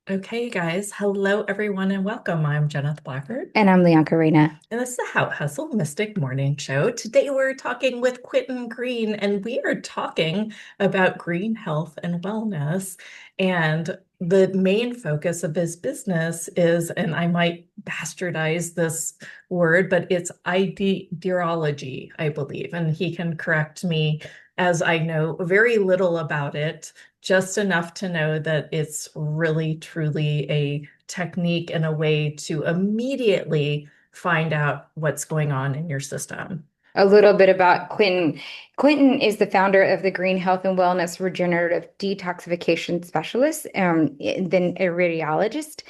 Okay, guys. Hello, everyone, and welcome. I'm Jeneth Blackford, And I'm Leon Karina. and this is the How Hustle Mystic Morning Show. Today, we're talking with Quentin Green, and we are talking about green health and wellness. And the main focus of his business is, and I might bastardize this word, but it's ideology, I believe. And he can correct me as I know very little about it, just enough to know that it's really, truly a technique and a way to immediately find out what's going on in your system. A little bit about Quentin. Quentin is the founder of the Green Health and Wellness Regenerative Detoxification Specialist, then Iridologist,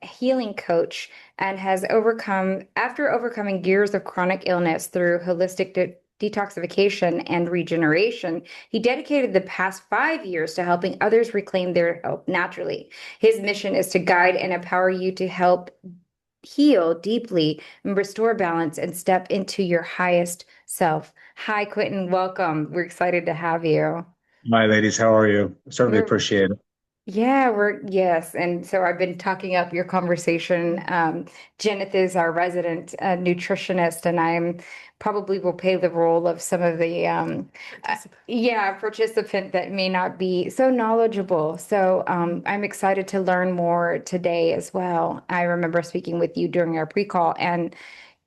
healing coach, and has after overcoming years of chronic illness through holistic detoxification and regeneration, he dedicated the past 5 years to helping others reclaim their health naturally. His mission is to guide and empower you to help heal deeply and restore balance and step into your highest self. Hi, Quentin. Welcome. We're excited to have you. Hi, ladies. How are you? Certainly We're appreciate it. yeah, yes. And so I've been talking up your conversation. Jenith is our resident nutritionist, and I'm probably will play the role of some of the participant that may not be so knowledgeable. So I'm excited to learn more today as well. I remember speaking with you during our pre-call, and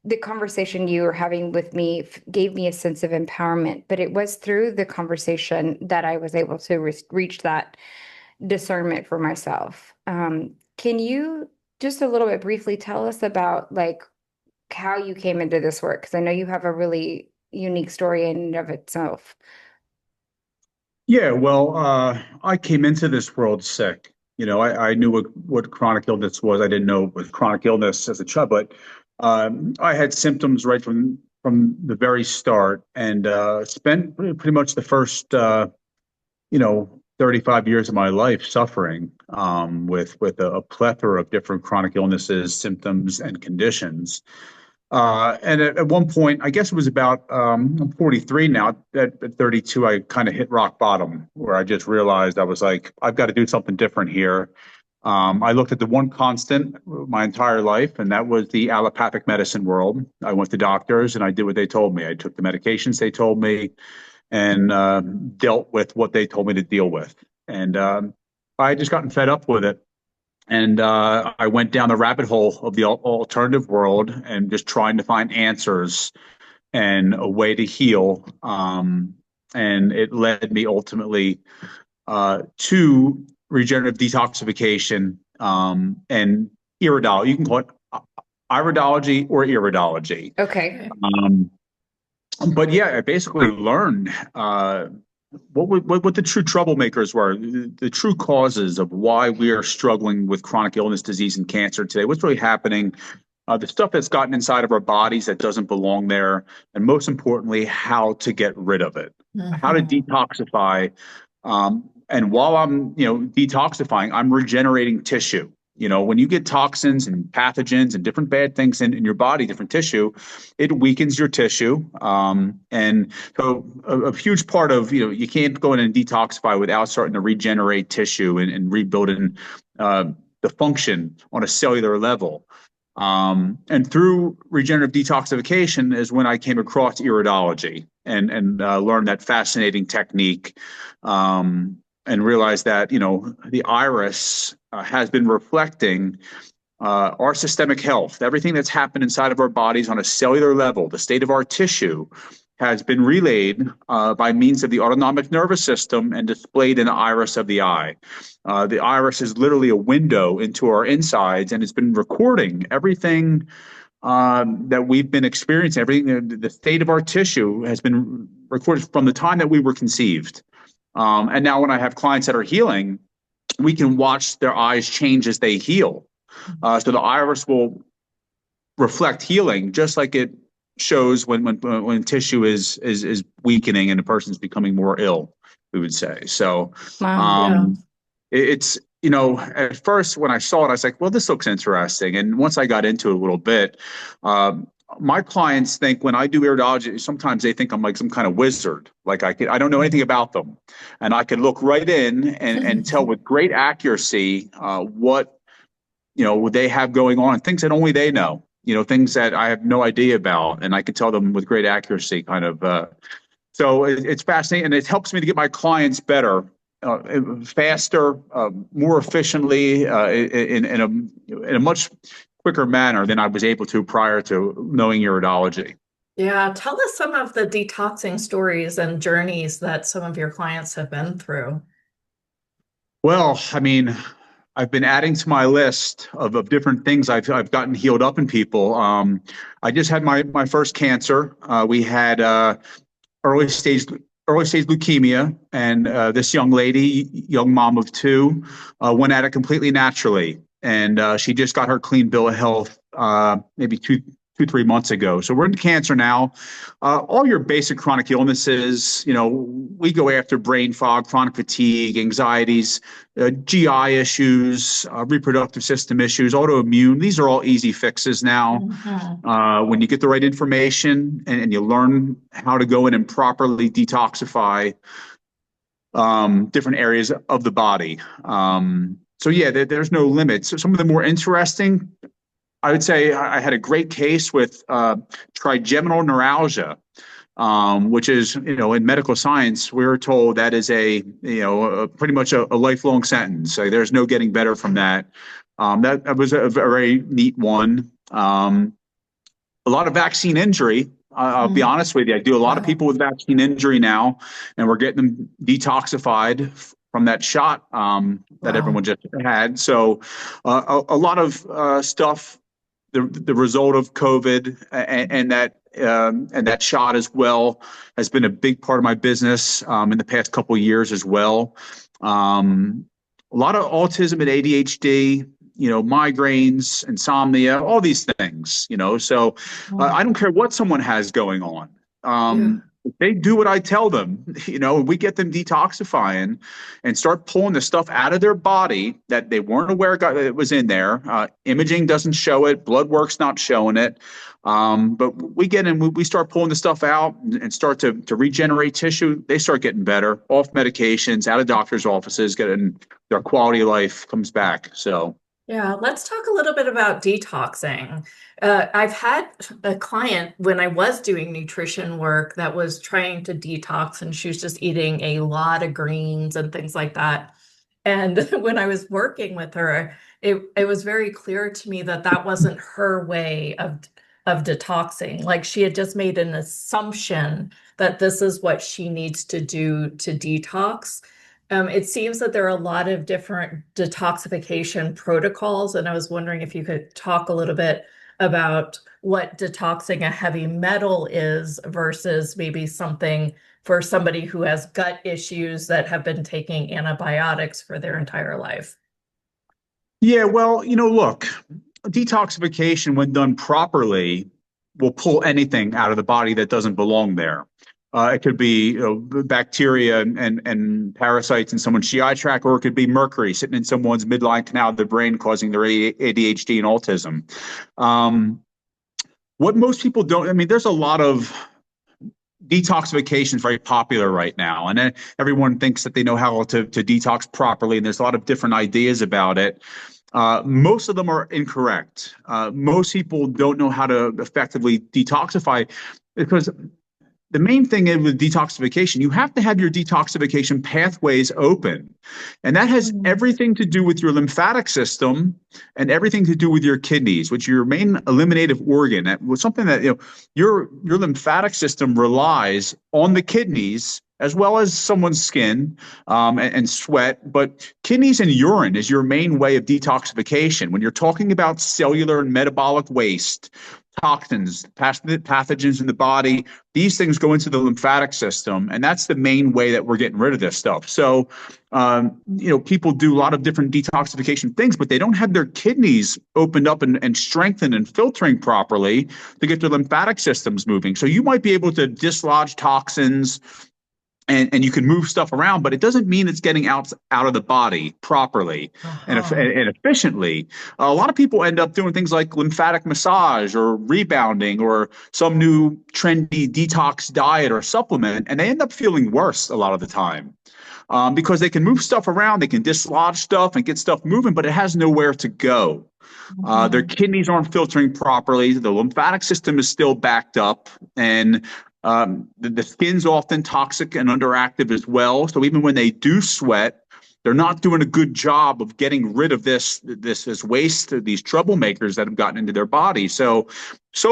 the conversation you were having with me gave me a sense of empowerment, but it was through the conversation that I was able to reach that discernment for myself. Can you just a little bit briefly tell us about like how you came into this work? Because I know you have a really unique story in and of itself. Yeah, well, I came into this world sick. I knew what chronic illness was. I didn't know it was chronic illness as a child, but I had symptoms right from the very start, and spent pretty much the first 35 years of my life suffering with a plethora of different chronic illnesses, symptoms, and conditions. And at one point, I guess it was about, I'm 43 now. At 32, I kind of hit rock bottom where I just realized I was like, I've got to do something different here. I looked at the one constant my entire life, and that was the allopathic medicine world. I went to doctors and I did what they told me. I took the medications they told me and dealt with what they told me to deal with. And I had just gotten fed up with it. And I went down the rabbit hole of the alternative world and just trying to find answers and a way to heal. And it led me ultimately to regenerative detoxification and iridology. You can call it iridology or iridology. Okay. Um, but yeah, I basically learned what the true troublemakers were, the true causes of why we are struggling with chronic illness, disease, and cancer today. What's really happening? The stuff that's gotten inside of our bodies that doesn't belong there, and most importantly, how to get rid of it, how to Mhm. detoxify. And while I'm, detoxifying, I'm regenerating tissue. When you get toxins and pathogens and different bad things in your body, different tissue, it weakens your tissue. And so a huge part of, you can't go in and detoxify without starting to regenerate tissue and rebuilding the function on a cellular level. And through regenerative detoxification is when I came across iridology and learned that fascinating technique, and realized that the iris has been reflecting our systemic health, everything that's happened inside of our bodies on a cellular level, the state of our tissue has been relayed by means of the autonomic nervous system and displayed in the iris of the eye. The iris is literally a window into our insides, and it's been recording everything that we've been experiencing. Everything, the state of our tissue has been recorded from the time that we were conceived. And now, when I have clients that are healing, we can watch their eyes change as they heal. So the iris will reflect healing, just like it shows when tissue is weakening and a person's becoming more ill, we would say. So Wow. Yeah. um, it's at first when I saw it, I was like, well, this looks interesting. And once I got into it a little bit, my clients think when I do iridology, sometimes they think I'm like some kind of wizard. Like I don't know anything about them, and I can look right in and tell with great accuracy what they have going on, things that only they know. Things that I have no idea about, and I can tell them with great accuracy. Kind of. So it's fascinating, and it helps me to get my clients better, faster, more efficiently, in a much quicker manner than I was able to prior to knowing iridology. Yeah, tell us some of the detoxing stories and journeys that some of your clients have been through. Well, I mean, I've been adding to my list of different things I've gotten healed up in people. I just had my first cancer. We had early stage early stage leukemia, and this young lady, young mom of two, went at it completely naturally, and she just got her clean bill of health maybe 3 months ago. So we're into cancer now. All your basic chronic illnesses, we go after brain fog, chronic fatigue, anxieties, GI issues, reproductive system issues, autoimmune. These are all easy fixes now. When you get the right information and you learn how to go in and properly detoxify different areas of the body. So yeah, there's no limit. So some of the more interesting, I would say I had a great case with trigeminal neuralgia, which is, in medical science, we're told that is pretty much a lifelong sentence. So there's no getting better from that. That was a very neat one. A lot of vaccine injury. I'll be honest with you. I do a lot of people with vaccine injury now, and we're getting them detoxified from that shot that everyone just had. So a lot of stuff. The result of COVID and that shot as well has been a big part of my business in the past couple of years as well. A lot of autism and ADHD, migraines, insomnia, all these things, So I don't care what someone has going on. If they do what I tell them, we get them detoxifying and start pulling the stuff out of their body that they weren't aware it was in there. Imaging doesn't show it. Blood work's not showing it. But we get in, we start pulling the stuff out and start to regenerate tissue. They start getting better, off medications, out of doctor's offices, getting their quality of life comes back. So. Yeah, let's talk a little bit about detoxing. I've had a client when I was doing nutrition work that was trying to detox, and she was just eating a lot of greens and things like that. And when I was working with her, it was very clear to me that that wasn't her way of detoxing. Like she had just made an assumption that this is what she needs to do to detox. It seems that there are a lot of different detoxification protocols, and I was wondering if you could talk a little bit about what detoxing a heavy metal is versus maybe something for somebody who has gut issues that have been taking antibiotics for their entire life. Yeah, well, look, detoxification, when done properly, will pull anything out of the body that doesn't belong there. It could be bacteria and parasites in someone's GI tract, or it could be mercury sitting in someone's midline canal of the brain causing their ADHD and autism. What most people don't, there's a lot of detoxification is very popular right now, and everyone thinks that they know how to detox properly, and there's a lot of different ideas about it. Most of them are incorrect. Most people don't know how to effectively detoxify because the main thing is with detoxification, you have to have your detoxification pathways open. And that has everything to do with your lymphatic system and everything to do with your kidneys, which are your main eliminative organ. That was something that, your lymphatic system relies on the kidneys as well as someone's skin and sweat. But kidneys and urine is your main way of detoxification. When you're talking about cellular and metabolic waste, toxins, pathogens in the body, these things go into the lymphatic system, and that's the main way that we're getting rid of this stuff. So, people do a lot of different detoxification things, but they don't have their kidneys opened up and strengthened and filtering properly to get their lymphatic systems moving. So you might be able to dislodge toxins and you can move stuff around, but it doesn't mean it's getting out of the body properly Uh-huh. and efficiently. A lot of people end up doing things like lymphatic massage or rebounding or some new trendy detox diet or supplement, and they end up feeling worse a lot of the time. Because they can move stuff around, they can dislodge stuff and get stuff moving, but it has nowhere to go. Their Mhm. kidneys aren't filtering properly. The lymphatic system is still backed up, and the skin's often toxic and underactive as well. So even when they do sweat, they're not doing a good job of getting rid of this waste, these troublemakers that have gotten into their body. So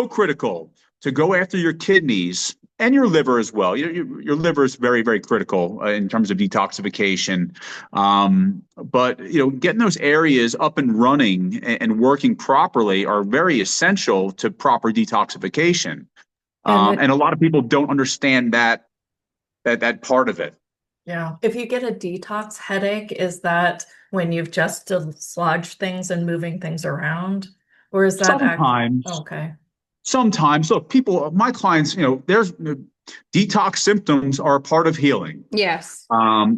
critical to go after your kidneys and your liver as well. Your liver is very, very critical in terms of detoxification. But getting those areas up and running and working properly are very essential to proper detoxification. And it, And a lot of people don't understand that part of it. yeah, if you get a detox headache, is that when you've just dislodged things and moving things around? Or is that Sometimes, okay. sometimes, look, people, my clients, there's detox symptoms are a part of healing. Yes.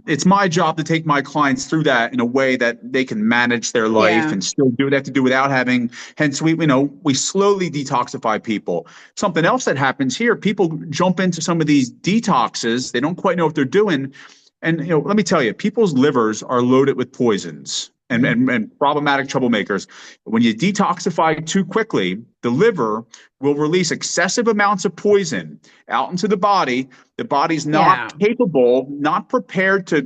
It's my job to take my clients through that in a way that they can manage their life Yeah. and still do what they have to do without having. Hence, we slowly detoxify people. Something else that happens here: people jump into some of these detoxes. They don't quite know what they're doing, and let me tell you, people's livers are loaded with poisons and problematic troublemakers. When you detoxify too quickly, the liver will release excessive amounts of poison out into the body. The body's Yeah. not capable, not prepared to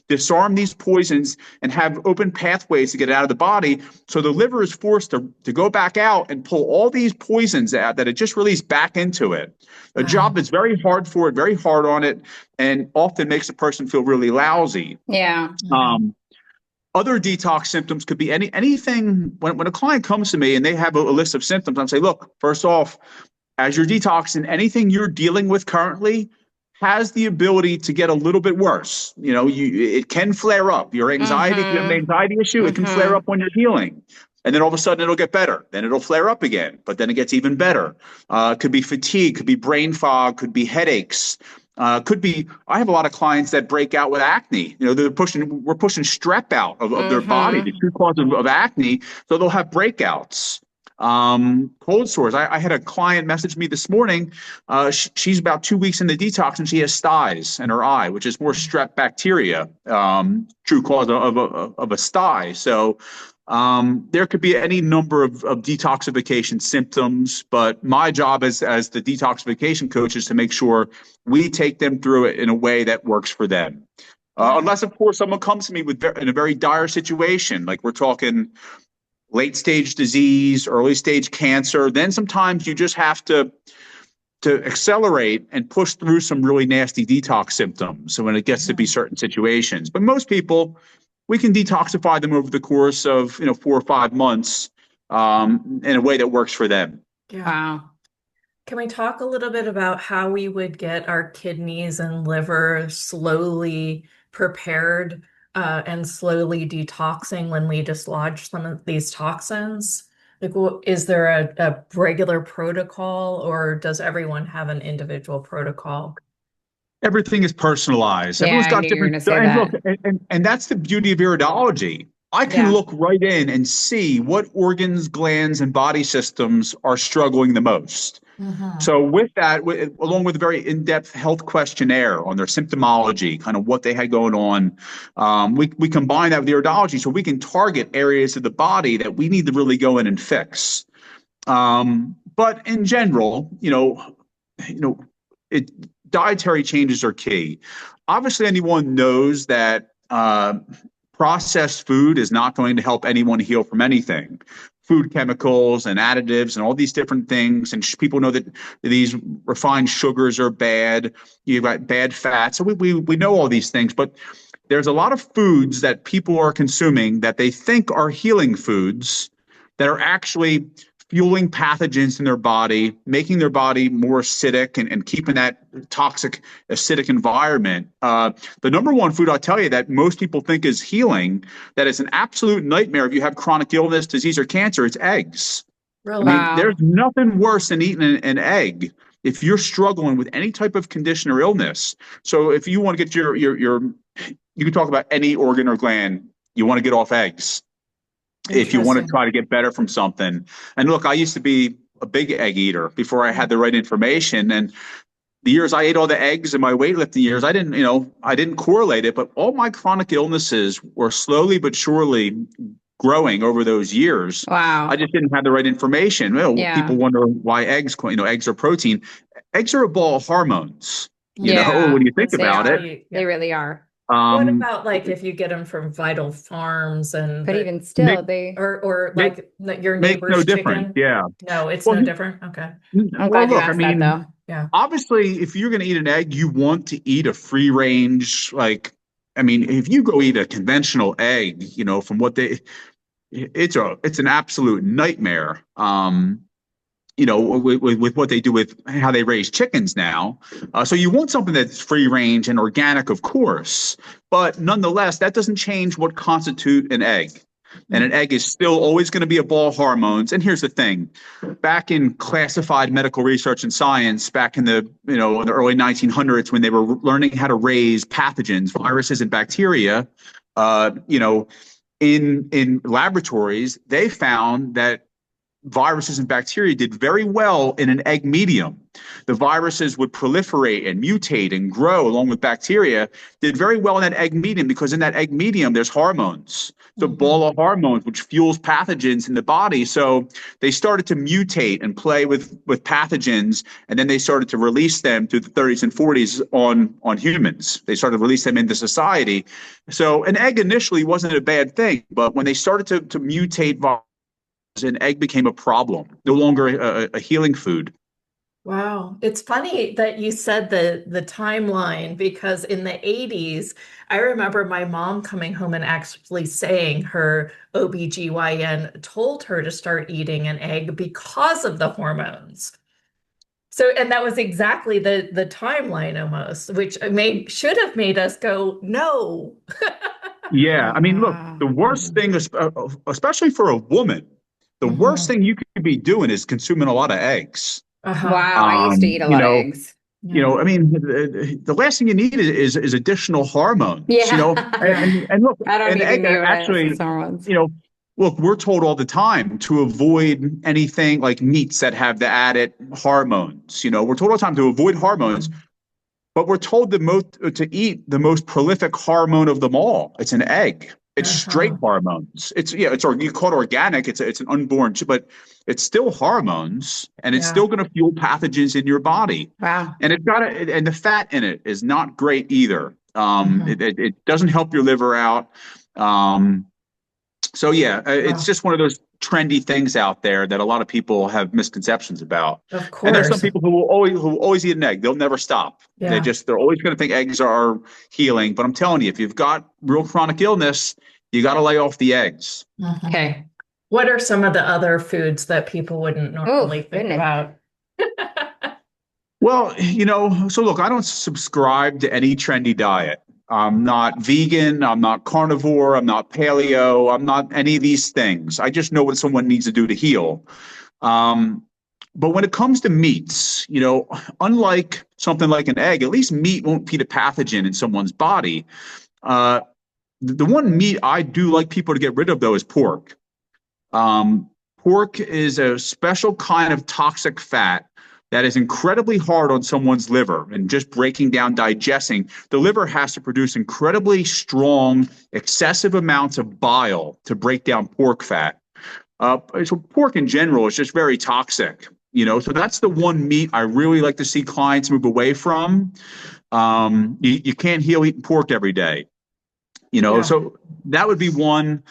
disarm these poisons and have open pathways to get out of the body. So the liver is forced to go back out and pull all these poisons out that it just released back into it. A job Wow. that's very hard for it, very hard on it, and often makes a person feel really lousy. Yeah. Mhm. Um, Other detox symptoms could be anything. When a client comes to me and they have a list of symptoms, I'm saying, look, first off, as you're detoxing, anything you're dealing with currently has the ability to get a little bit worse. It can flare up. Your anxiety, if you have an Mm-hmm. anxiety issue, it can flare Mm-hmm. up when you're healing. And then all of a sudden it'll get better. Then it'll flare up again, but then it gets even better. Could be fatigue, could be brain fog, could be headaches. Could be. I have a lot of clients that break out with acne. We're pushing strep out of their body, the Mm-hmm. true cause of acne. So they'll have breakouts. Cold sores. I had a client message me this morning. She's about 2 weeks into detox and she has styes in her eye, which is more strep bacteria, true cause of a sty. So there could be any number of detoxification symptoms, but my job as the detoxification coach is to make sure we take them through it in a way that works for them. Yeah. Unless, of course, someone comes to me in a very dire situation, like we're talking late stage disease, early stage cancer, then sometimes you just have to accelerate and push through some really nasty detox symptoms. So when it gets to be Mhm. certain situations, but most people, we can detoxify them over the course of 4 or 5 months in a way that works for them. Yeah. Wow. Can we talk a little bit about how we would get our kidneys and liver slowly prepared and slowly detoxing when we dislodge some of these toxins? Like, is there a regular protocol, or does everyone have an individual protocol? Everything is personalized. Yeah, Everyone's I got knew you were different. going to say And look, that. and that's the beauty of iridology. I can Yeah. look right in and see what organs, glands, and body systems are struggling the most. Hmm. So with that, along with a very in-depth health questionnaire on their symptomology, kind of what they had going on, we combine that with iridology so we can target areas of the body that we need to really go in and fix. But in general, you know, it dietary changes are key. Obviously, anyone knows that processed food is not going to help anyone heal from anything. Food chemicals and additives and all these different things, and people know that these refined sugars are bad. You've got bad fats, so we know all these things, but there's a lot of foods that people are consuming that they think are healing foods that are actually fueling pathogens in their body, making their body more acidic and keeping that toxic, acidic environment. The number one food I'll tell you that most people think is healing, that is an absolute nightmare if you have chronic illness, disease, or cancer, it's eggs. I Really? mean, there's Wow. nothing worse than eating an egg. if you're struggling with any type of condition or illness, so if you want to get you can talk about any organ or gland you want to get off eggs. If you want to Interesting. try to get better from something. And look, I used to be a big egg eater before I had the right information. And the years I ate all the eggs in my weightlifting years, I didn't correlate it, but all my chronic illnesses were slowly but surely growing over those years. I Wow. just didn't have the right information. People Yeah. wonder why eggs are protein. Eggs are a ball of hormones, Yeah. when you think That's They about it. are. exactly, They yeah. really are. What Um, about like if you get them from Vital Farms and But even make, still, they, or make, like your makes no neighbor's difference. chicken? Yeah. No, it's Well, no different. Okay. I'm well, glad you look, I asked that mean, though. Yeah. obviously, if you're going to eat an egg, you want to eat a free range. I mean, if you go eat a conventional egg, from what it's an absolute nightmare. With what they do with how they raise chickens now. So you want something that's free range and organic, of course, but nonetheless, that doesn't change what constitute an egg. And an Mhm. egg is still always going to be a ball of hormones. And here's the thing: back in classified medical research and science, back in the early 1900s, when they were learning how to raise pathogens, viruses and bacteria, uh, you know, in laboratories, they found that viruses and bacteria did very well in an egg medium. The viruses would proliferate and mutate and grow along with bacteria, did very well in that egg medium because in that egg medium, there's hormones. It's a ball Mhm. of hormones, which fuels pathogens in the body. So they started to mutate and play with pathogens, and then they started to release them through the 30s and 40s on humans. They started to release them into society. So an egg initially wasn't a bad thing, but when they started to mutate an egg became a problem, no longer a healing food. Wow. It's funny that you said the timeline because in the 80s, I remember my mom coming home and actually saying her OBGYN told her to start eating an egg because of the hormones. So, and that was exactly the timeline almost, which should have made us go, no. Yeah, Oh, I mean, look, wow. the worst Mhm. thing, especially for a woman, the worst Mhm. thing you could be doing is consuming a lot of eggs. Uh-huh. Wow. I used to Um, eat a you lot of know, eggs. Yeah. I mean, the last thing you need is additional hormones. Yeah. Yeah. And look, I don't an need egg any actually, hormones. you know, look, we're told all the time to avoid anything like meats that have the added hormones. We're told all the time to avoid hormones. But we're told to eat the most prolific hormone of them all. It's an egg. It's straight Uh-huh. hormones. You call it organic. It's an unborn, but it's still hormones, and it's Yeah. still going to fuel pathogens in your body. Wow. And and the fat in it is not great either. Mhm. It doesn't help your liver out. Um, so yeah, it's Wow. just one of those trendy things out there that a lot of people have misconceptions about. Of And there's some course. people who always eat an egg. They'll never stop. Yeah. They're always going to think eggs are healing. But I'm telling you, if you've got real chronic illness, you got to lay off the eggs. Okay. What are some of the other foods that people wouldn't Oh, normally think goodness. about? Well, so look, I don't subscribe to any trendy diet. I'm not vegan. I'm not carnivore. I'm not paleo. I'm not any of these things. I just know what someone needs to do to heal. Um, but when it comes to meats, unlike something like an egg, at least meat won't feed a pathogen in someone's body. Uh, the one meat I do like people to get rid of, though, is pork. Um, Pork is a special kind of toxic fat that is incredibly hard on someone's liver and just breaking down, digesting. The liver has to produce incredibly strong, excessive amounts of bile to break down pork fat. So pork in general is just very toxic. So that's the one meat I really like to see clients move away from. You can't heal eating pork every day. Yeah. So that would be one.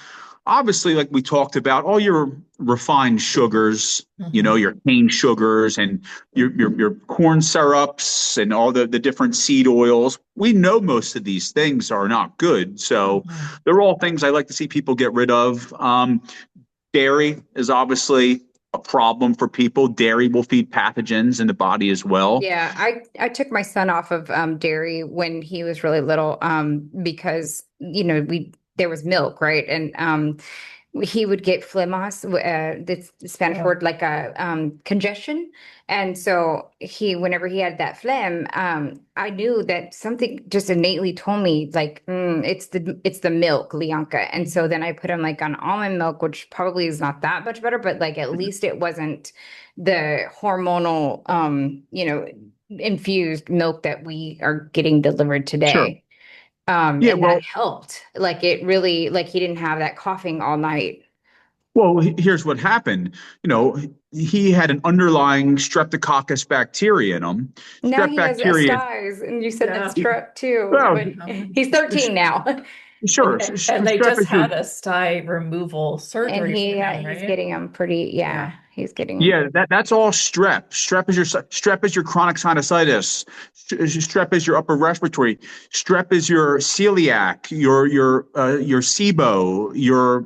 Obviously, like we talked about, all your refined sugars, Hmm. your cane sugars and your corn syrups and all the different seed oils. We know most of these things are not good. So Hmm. they're all things I like to see people get rid of. Dairy is obviously a problem for people. Dairy will feed pathogens in the body as well. Yeah, I took my son off of dairy when he was really little because we there was milk, right? And he would get phlegmos, this Spanish Yeah. word, like a congestion. And so whenever he had that phlegm, I knew that something just innately told me like, it's the milk, Lianka. And so then I put him like on almond milk, which probably is not that much better, but like at least it wasn't the hormonal, infused milk that we are getting delivered Sure. today. Yeah, And that well, helped. Like it really, like he didn't have that coughing all night. here's what happened. He had an underlying streptococcus bacteria in him. Now Strep he has bacteria. STIs, and you said that's Yeah. strep too, Well, but Um, he's 13 now, sure. and they Strep just is your had a sty removal and surgery for him, he's right? getting them pretty. Yeah, Yeah. he's getting. Yeah, that's all strep. Strep is your chronic sinusitis. Strep is your upper respiratory. Strep is your celiac, your SIBO, your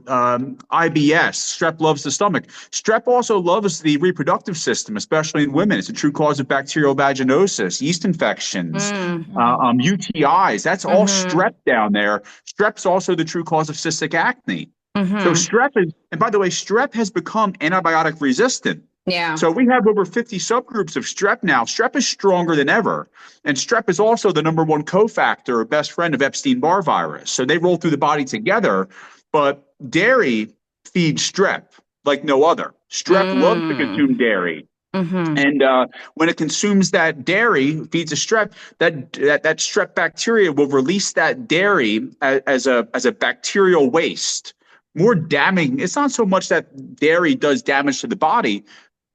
IBS. Strep loves the stomach. Strep also loves the reproductive system, especially in women. It's a true cause of bacterial vaginosis, yeast infections, Mm, Mhm. UTIs. That's all mm-hmm, strep down there. Strep's also the true cause of cystic acne. So mm-hmm. strep is, and by the way, strep has become antibiotic resistant. Yeah. So we have over 50 subgroups of strep now. Strep is stronger than ever. And strep is also the number one cofactor or best friend of Epstein-Barr virus. So they roll through the body together. But dairy feeds strep like no other. Strep loves to Mm, consume dairy. mm-hmm. And when it consumes that dairy, feeds a strep, that strep bacteria will release that dairy as a bacterial waste. More damning. It's not so much that dairy does damage to the body.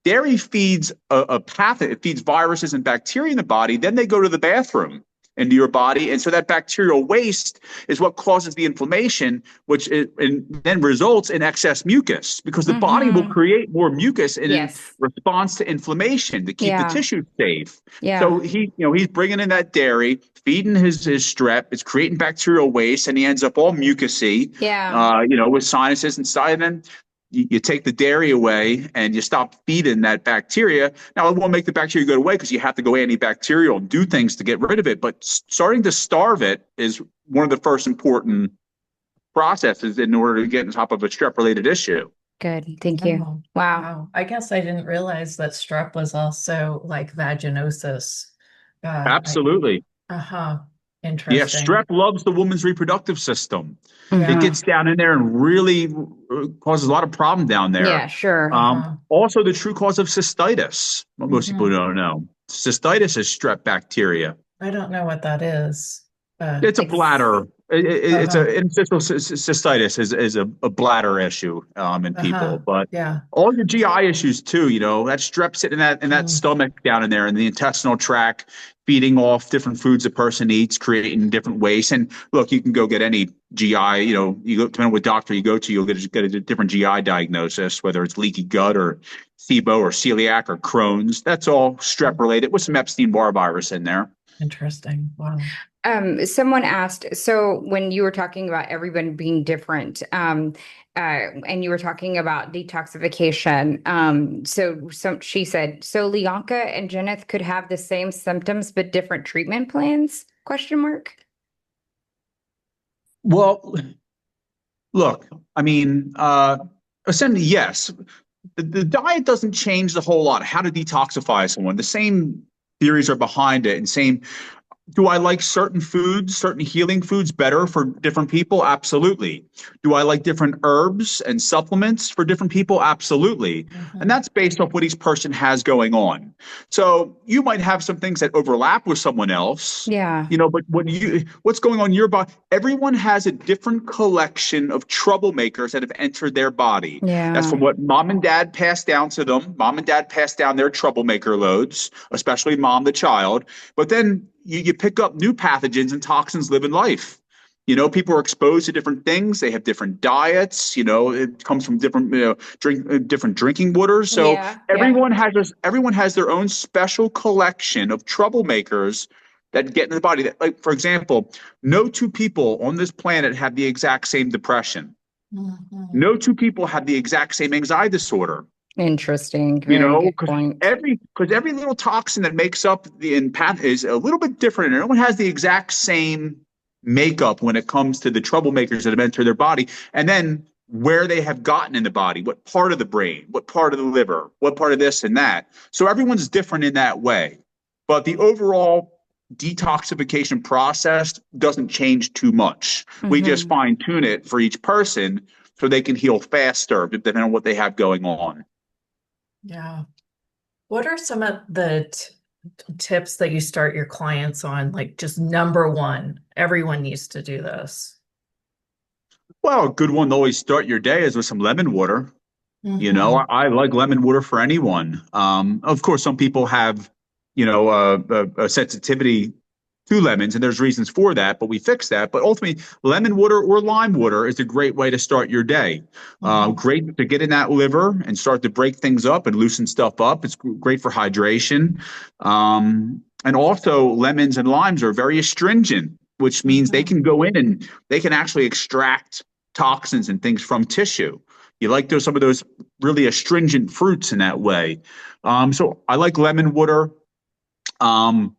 Dairy feeds a pathogen, it feeds viruses and bacteria in the body. Then they go to the bathroom into your body. And so that bacterial waste is what causes the inflammation, and then results in excess mucus because the body will Mm-hmm. create more mucus in Yes. response to inflammation to keep the Yeah. tissue safe. Yeah. So he's bringing in that dairy, feeding his strep. It's creating bacterial waste, and he ends up all mucusy, Yeah. with sinuses and stuff. And then you take the dairy away and you stop feeding that bacteria. Now, it won't make the bacteria go away because you have to go antibacterial and do things to get rid of it. But starting to starve it is one of the first important processes in order to get on top of a strep related issue. Good. Thank you. Oh, Wow. wow. I guess I didn't realize that strep was also like vaginosis. I Absolutely. uh-huh. Yeah, Interesting. strep loves the woman's reproductive system. It Mm-hmm. Yeah. gets down in there and really causes a lot of problem down there. Yeah, sure. Uh-huh. Also, the true cause of cystitis. What most people Hmm. don't know. Cystitis is strep bacteria. I don't know what that is. It's a Ex bladder. It's Uh-huh. a interstitial cystitis is a bladder issue in people, Uh-huh. but Yeah. all your GI issues too. That strep sitting in that Mm. stomach down in there in the intestinal tract, feeding off different foods a person eats, creating different waste. And look, you can go get any GI. You go depending on what doctor you go to, you'll get a different GI diagnosis, whether it's leaky gut or SIBO or celiac or Crohn's. That's all strep related with some Epstein-Barr virus in there. Interesting. Wow. Someone asked, so when you were talking about everyone being different, and you were talking about detoxification, she said, so Lianka and Jeneth could have the same symptoms but different treatment plans? Question mark. Well, look, I mean, essentially, yes. The diet doesn't change the whole lot. How to detoxify someone. The same theories are behind it, and same. Do I like certain foods, certain healing foods better for different people? Absolutely. Do I like different herbs and supplements for different people? Absolutely. And Hmm. that's based off what each person has going on. So you might have some things that overlap with someone else, Yeah. but what's going on in your body? Everyone has a different collection of troublemakers that have entered their body. That's Yeah. from what mom and dad passed down to them. Mom and dad passed down their troublemaker loads, especially mom, the child. But then you pick up new pathogens and toxins live in life. People are exposed to different things. They have different diets. It comes from different different drinking waters. So Yeah. Yeah. everyone has their own special collection of troublemakers that get in the body. That, like for example, no two people on this planet have the exact same depression. Hmm. No two people have the exact same anxiety disorder. Interesting. Very good Because point. every little toxin that makes up the path is a little bit different, and no one has the exact same makeup when it comes to the troublemakers that have entered their body. And then where they have gotten in the body, what part of the brain, what part of the liver, what part of this and that. So everyone's different in that way. But the overall detoxification process doesn't change too much. We just Hmm. fine tune it for each person so they can heal faster depending on what they have going on. Yeah. What are some of the tips that you start your clients on? Like just number one, everyone needs to do this. Well, a good one to always start your day is with some lemon water. You know, Hmm. I like lemon water for anyone. Of course, some people have, a sensitivity to lemons, and there's reasons for that, but we fix that. But ultimately, lemon water or lime water is a great way to start your day. Hmm. Great to get in that liver and start to break things up and loosen stuff up. It's great for hydration. And also, lemons and limes are very astringent, which means they Hmm. can go in and they can actually extract toxins and things from tissue. You like those some of those really astringent fruits in that way. So I like lemon water. Um,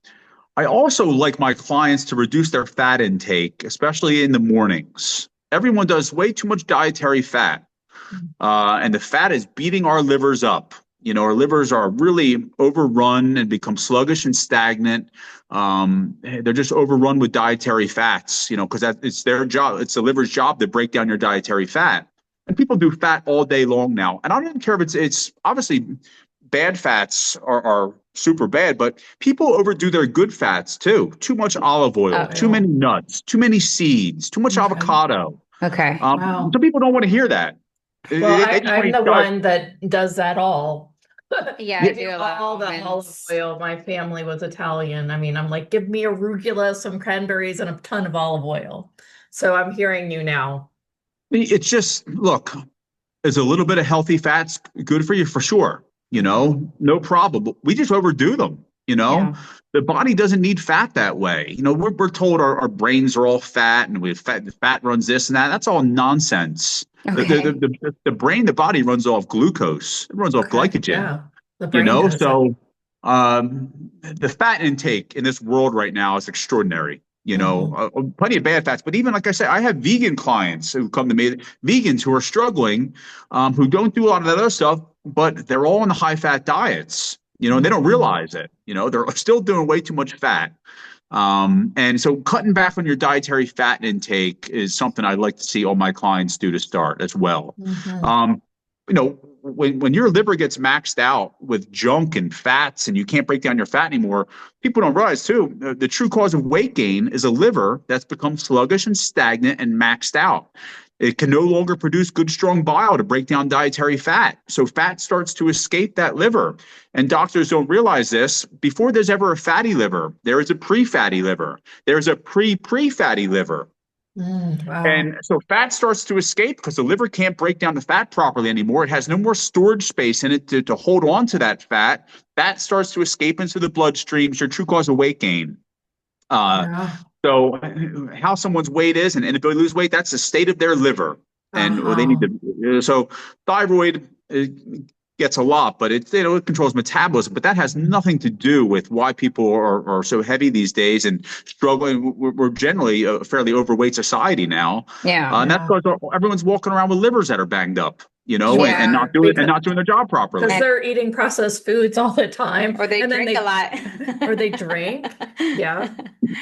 I also like my clients to reduce their fat intake, especially in the mornings. Everyone does way too much dietary fat, and the fat is beating our livers up. You know, our livers are really overrun and become sluggish and stagnant. They're just overrun with dietary fats, because it's their job. It's the liver's job to break down your dietary fat. And people do fat all day long now. And I don't even care if it's obviously bad fats are super bad, but people overdo their good fats too. Too much olive oil, too Oil. many nuts, too many seeds, too much Okay. avocado. Okay. Wow. Some people don't want to hear that. Well, They just I'm want the to diet. one that does that all. Yeah, I I Yeah, do do a lot all of the olive almonds. oil. My family was Italian. I mean, I'm like, give me arugula, some cranberries, and a ton of olive oil. So I'm hearing you now. it's just look, is a little bit of healthy fats good for you for sure. Hmm. No problem. But we just overdo them. Yeah. The body doesn't need fat that way. We're told our brains are all fat and the fat runs this and that. That's all nonsense. Okay. The brain, the body runs off glucose. It runs off Okay. glycogen. Yeah. The brain does it. So the fat intake in this world right now is extraordinary. Hmm. Plenty of bad fats, but even like I said, I have vegan clients who come to me, vegans who are struggling, who don't do a lot of that other stuff, but they're all on the high fat diets. And they don't Hmm. realize it. They're still doing way too much fat. And so cutting back on your dietary fat intake is something I'd like to see all my clients do to start as well. Hmm. Um, when your liver gets maxed out with junk and fats and you can't break down your fat anymore, people don't realize too, the true cause of weight gain is a liver that's become sluggish and stagnant and maxed out. It can no longer produce good, strong bile to break down dietary fat. So fat starts to escape that liver. And doctors don't realize this. Before there's ever a fatty liver, there is a pre-fatty liver. There's a pre-fatty liver. Wow. And so fat starts to escape because the liver can't break down the fat properly anymore. It has no more storage space in it to hold on to that fat. Fat starts to escape into the bloodstreams, your true cause of weight gain. Uh, Yeah. so how someone's weight is and inability to lose weight, that's the state of their liver. And or they need Uh-huh. to, so thyroid gets a lot, but it controls metabolism. But that has nothing to do with why people are so heavy these days and struggling. We're generally a fairly overweight society now, Yeah. and that's Yeah. because everyone's walking around with livers that are banged up, and Yeah. not doing their job Because properly. And they're eating processed foods all the time, or they and then drink a they lot. or they drink. Yeah.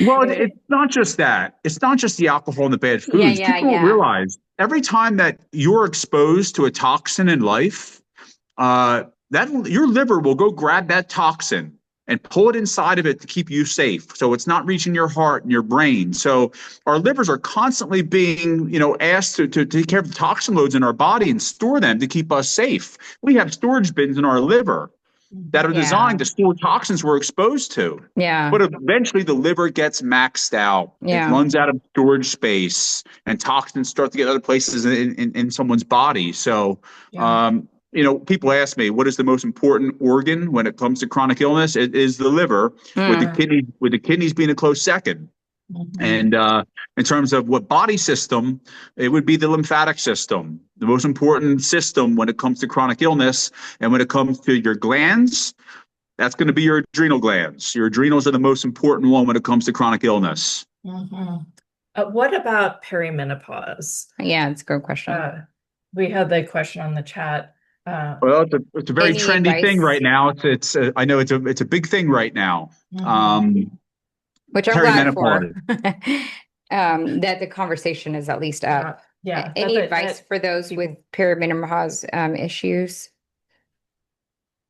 Well, it's They, not just that. It's not just the alcohol and the bad Yeah, foods. yeah, People don't yeah. realize every time that you're exposed to a toxin in life, that your liver will go grab that toxin and pull it inside of it to keep you safe. So it's not reaching your heart and your brain. So our livers are constantly being, asked to take care of the toxin loads in our body and store them to keep us safe. We have storage bins in our liver that are designed Yeah. to store toxins we're exposed to. Yeah. But eventually the liver gets maxed out. It Yeah. runs out of storage space and toxins start to get other places in someone's body. So, yeah. people ask me, what is the most important organ when it comes to chronic illness? It is the liver, Mm. with the kidneys being a close second. Hmm. And in terms of what body system, it would be the lymphatic system, the most important system when it comes to chronic illness. And when it comes to your glands, that's going to be your adrenal glands. Your adrenals are the most important one when it comes to chronic illness. Hmm. What about perimenopause? Yeah, it's a good question. Uh, We had the question on the chat. Well, it's a very Any trendy thing right advice, now. I know it's a big thing right now. Mhm. Um, which I'm glad for, Perimenopause. that the conversation is at least up. Yeah, yeah, Any advice that for those with people. perimenopause issues?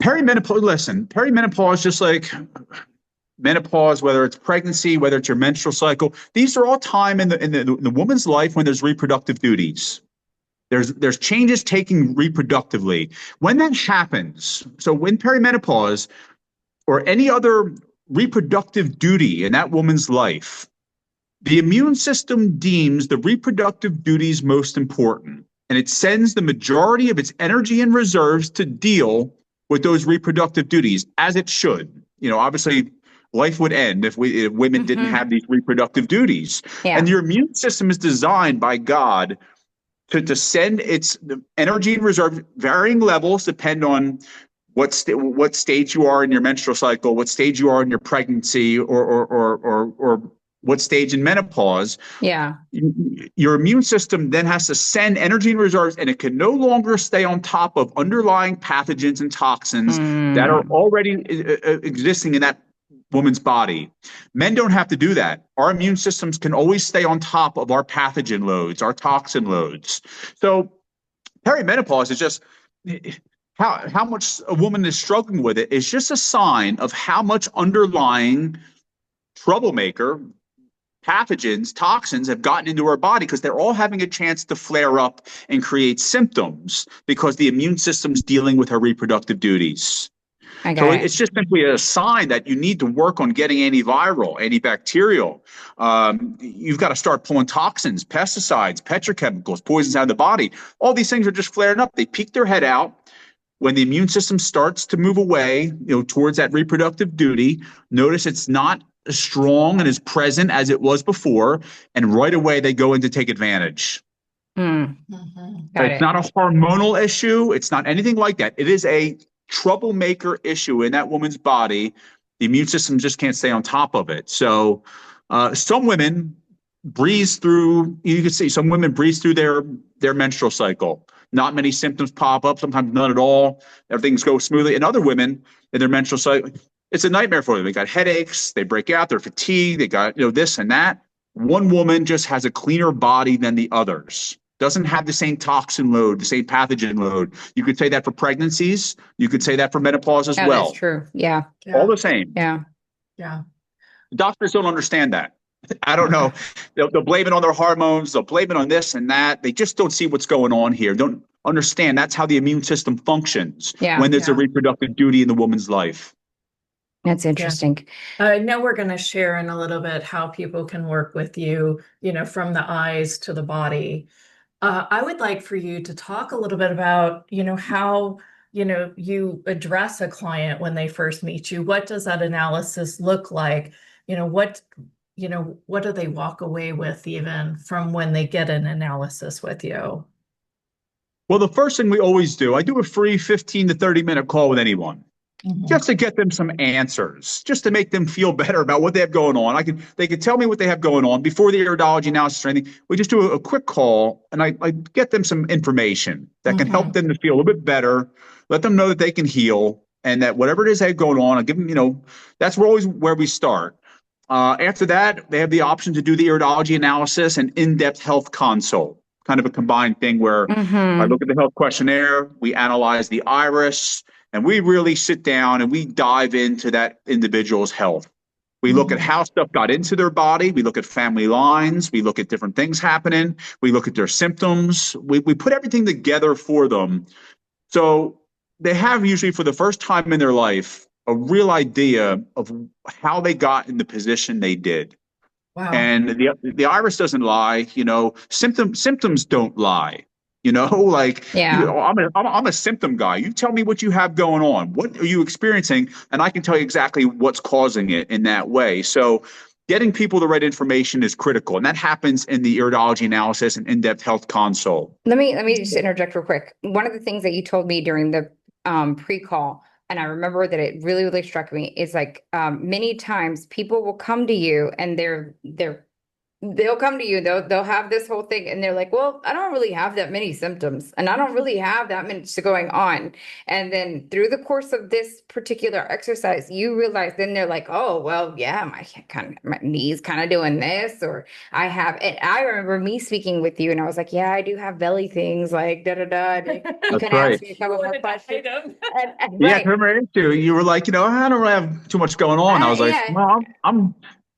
Perimenopause. Listen, perimenopause, just like menopause, whether it's pregnancy, whether it's your menstrual cycle, these are all time in the woman's life when there's reproductive duties. There's changes taking reproductively. When that happens, so when perimenopause or any other reproductive duty in that woman's life, the immune system deems the reproductive duties most important, and it sends the majority of its energy and reserves to deal with those reproductive duties, as it should. Obviously, life would end if women didn't Hmm. have these reproductive duties. And Yeah. your immune system is designed by God to send its energy and reserve, varying levels depend on what stage you are in your menstrual cycle, what stage you are in your pregnancy, or what stage in menopause. Yeah. Your immune system then has to send energy and reserves, and it can no longer stay on top of underlying pathogens and toxins that are Mm. already existing in that woman's body. Men don't have to do that. Our immune systems can always stay on top of our pathogen loads, our toxin loads. So perimenopause is just how much a woman is struggling with it is just a sign of how much underlying troublemaker pathogens, toxins have gotten into our body because they're all having a chance to flare up and create symptoms because the immune system's dealing with her reproductive duties. I So got it. it's just simply a sign that you need to work on getting antiviral, antibacterial. You've got to start pulling toxins, pesticides, petrochemicals, poisons out of the body. All these things are just flaring up. They peek their head out when the immune system starts to move away, towards that reproductive duty. Notice it's not as strong and as present as it was before, and right away they go in to take advantage. Mm. Mhm. Got It's it. not a hormonal issue. It's not anything like that. It is a troublemaker issue in that woman's body. The immune system just can't stay on top of it. So some women breeze through. You can see some women breeze through their menstrual cycle. Not many symptoms pop up. Sometimes none at all. Everything's go smoothly. And other women in their menstrual cycle, it's a nightmare for them. They got headaches. They break out. They're fatigued. They got this and that. One woman just has a cleaner body than the others, doesn't have the same toxin load, the same pathogen load. You could say that for pregnancies. You could say that for menopause as Oh, that's well. true. Yeah. All Yeah, the same. Yeah. yeah. Doctors don't understand that. I don't know. They'll blame it on their hormones. They'll blame it on this and that. They just don't see what's going on here. Don't understand that's how the immune system functions Yeah. when there's a Yeah, reproductive duty in the woman's life. That's yeah. interesting. Now we're going to share in a little bit how people can work with you, from the eyes to the body. I would like for you to talk a little bit about, how, you address a client when they first meet you. What does that analysis look like? What do they walk away with even from when they get an analysis with you? Well, the first thing we always do, I do a free 15 to 30-minute call with anyone, just Mhm. to get them some answers, just to make them feel better about what they have going on. They can tell me what they have going on before the iridology analysis or anything. We just do a quick call, and I get them some information that can help Mhm. them to feel a little bit better, let them know that they can heal, and that whatever it is they have going on, I give them, that's always where we start. After that, they have the option to do the iridology analysis and in-depth health consult, kind of a combined thing where I Mm-hmm. look at the health questionnaire, we analyze the iris, and we really sit down and we dive into that individual's health. We look at Mhm. how stuff got into their body. We look at family lines. We look at different things happening. We look at their symptoms. We put everything together for them. So they have usually for the first time in their life a real idea of how they got in the position they did. Wow. And the iris doesn't lie, symptoms don't lie. Like Yeah. I'm a symptom guy. You tell me what you have going on. What are you experiencing? And I can tell you exactly what's causing it in that way. So getting people the right information is critical. And that happens in the iridology analysis and in-depth health consult. Let me just interject real quick. One of the things that you told me during the pre-call, and I remember that it really, really struck me, is like many times people will come to you and they're they'll come to you, they'll have this whole thing and they're like, well, I don't really have that many symptoms and I don't really have that much going on. And then through the course of this particular exercise, you realize, then they're like, oh, well, yeah, my knees kind of doing this, or I have, and I remember me speaking with you and I was like, yeah, I do have belly things like da da da. And you That's kind of right. asked me a couple more questions. And Yeah, I right. remember you were like, I don't really have too much going on. I was like, Yeah. well,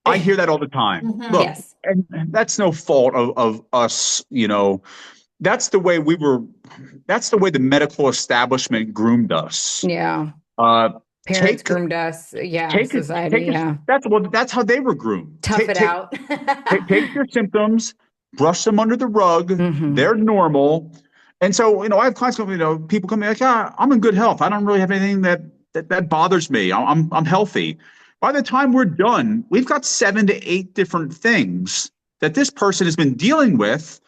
I hear that all the time. Mhm. Look, Yes. and that's no fault of us, that's the way that's the way the medical establishment groomed us. Yeah. Uh, Parents take groomed us. Yeah. take it, Society. take it. Yeah. That's how they were groomed. Tough it out. Take your symptoms, brush them under the rug. Hmm. They're normal. And so, I have clients come, people come in like, I'm in good health. I don't really have anything that bothers me. I'm healthy. By the time we're done, we've got 7 to 8 different things that this person has been dealing with.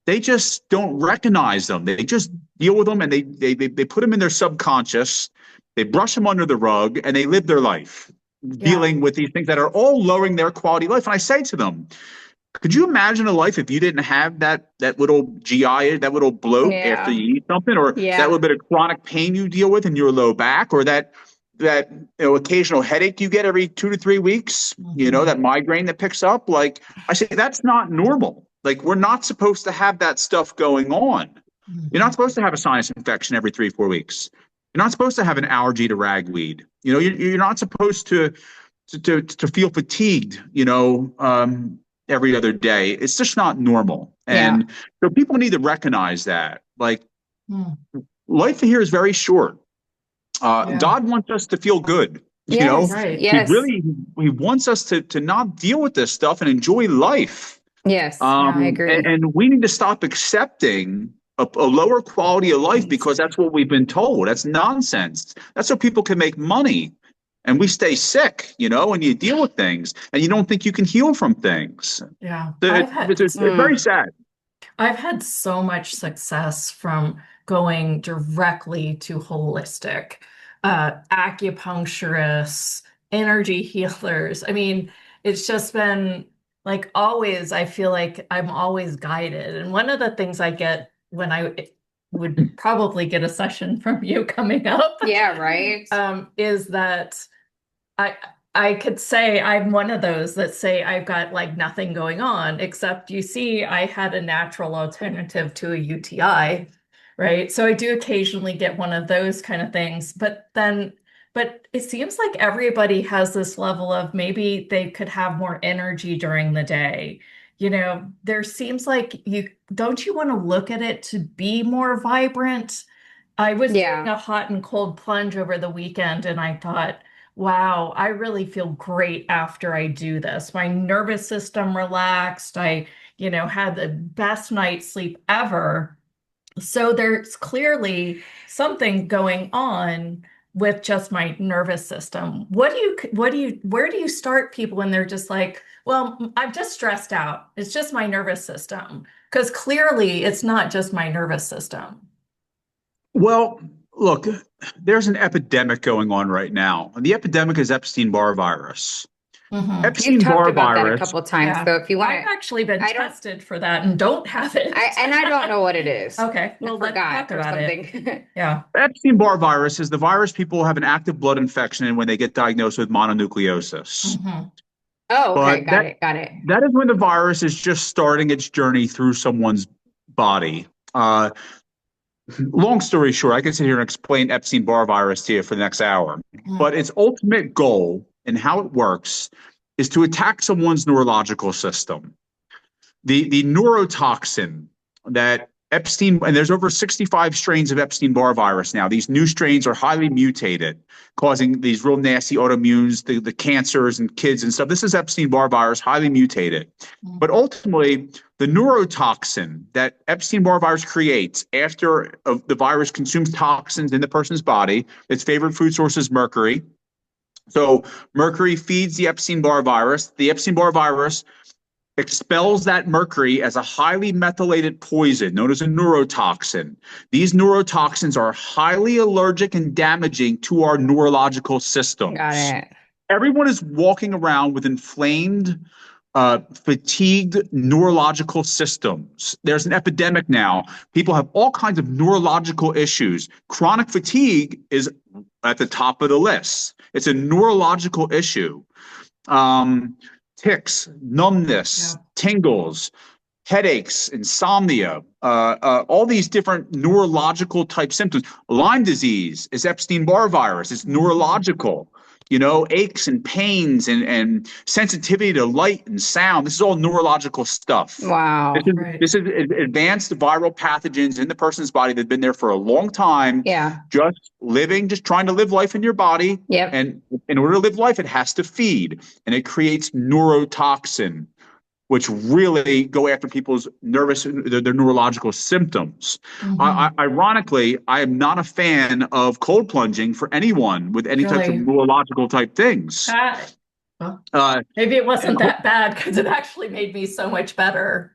They just don't recognize them. They just deal with them and they put them in their subconscious. They brush them under the rug and they live their life Yeah. dealing with these things that are all lowering their quality of life. And I say to them, could you imagine a life if you didn't have that little GI, that little bloat after Yeah. you eat something, or that Yeah. little bit of chronic pain you deal with in your low back, or that occasional headache you get every 2 to 3 weeks, Mhm. that migraine that picks up? Like, I say, that's not normal. Like, we're not supposed to have that stuff going on. You're not Mhm. supposed to have a sinus infection every 3 or 4 weeks. You're not supposed to have an allergy to ragweed. You're not supposed to feel fatigued, every other day. It's just not normal. Yeah. And so people need to recognize that. Like, Mm. life here is very short. Yeah. God wants us to feel good. Yes. Right. Yes. He wants us to not deal with this stuff and enjoy life. Yes. I agree. And we need to stop accepting a lower quality of life because that's what we've been told. That's nonsense. That's so people can make money. And we stay sick, and you deal with things and you don't think you can heal from things. Yeah. It's very sad. I've had so much success from going directly to holistic, acupuncturists, energy healers. I mean, it's just been like always, I feel like I'm always guided. And one of the things I get when I would probably get a session from you coming up, Yeah, right. is that I I could say I'm one of those that say I've got like nothing going on, except you see, I had a natural alternative to a UTI, right? So I do occasionally get one of those kind of things, but it seems like everybody has this level of maybe they could have more energy during the day. There seems like don't you want to look at it to be more vibrant? I was doing Yeah. a hot and cold plunge over the weekend and I thought, wow, I really feel great after I do this. My nervous system relaxed. I had the best night's sleep ever. So there's clearly something going on with just my nervous system. Where do you start people when they're just like, well, I'm just stressed out. It's just my nervous system. Because clearly it's not just my nervous system. Well, look, there's an epidemic going on right now. The epidemic is Epstein-Barr virus. Hmm. You've talked Epstein-Barr about that a virus. couple of times. Yeah. So if you want I've to, actually been I don't, tested for that and don't have it. I don't know what it is. Okay, I well, let's talk forgot or about it. something. Yeah. Epstein-Barr virus is the virus people have an active blood infection in when they get diagnosed with mononucleosis. Hmm. Oh, But okay. Got it. Got it. that is when the virus is just starting its journey through someone's body. Long story short, I can sit here and explain Epstein-Barr virus to you for the next hour. But its ultimate goal and how it works is to attack someone's neurological system. The neurotoxin that Epstein, and there's over 65 strains of Epstein-Barr virus now. These new strains are highly mutated, causing these real nasty autoimmunes, the cancers and kids and stuff. This is Epstein-Barr virus, highly mutated. But ultimately, the neurotoxin that Epstein-Barr virus creates after the virus consumes toxins in the person's body, its favorite food source is mercury. So mercury feeds the Epstein-Barr virus. The Epstein-Barr virus expels that mercury as a highly methylated poison known as a neurotoxin. These neurotoxins are highly allergic and damaging to our neurological Got systems. it. Everyone is walking around with inflamed fatigued neurological systems. There's an epidemic now. People have all kinds of neurological issues. Chronic fatigue is at the top of the list. It's a neurological issue. Tics, numbness, tingles, headaches, insomnia, all these different neurological type symptoms. Lyme disease is Epstein-Barr virus. It's neurological. Aches and pains and sensitivity to light and sound. This is all neurological stuff. Wow. This is advanced viral pathogens in the person's body that have been there for a long time. Yeah. Just trying to live life in your body. Yep. And in order to live life, it has to feed. And it creates neurotoxin, which really go after people's their neurological symptoms. Ironically, I am not a fan of cold plunging for anyone with any types of neurological type things. Maybe it wasn't that bad because it actually made me so much better.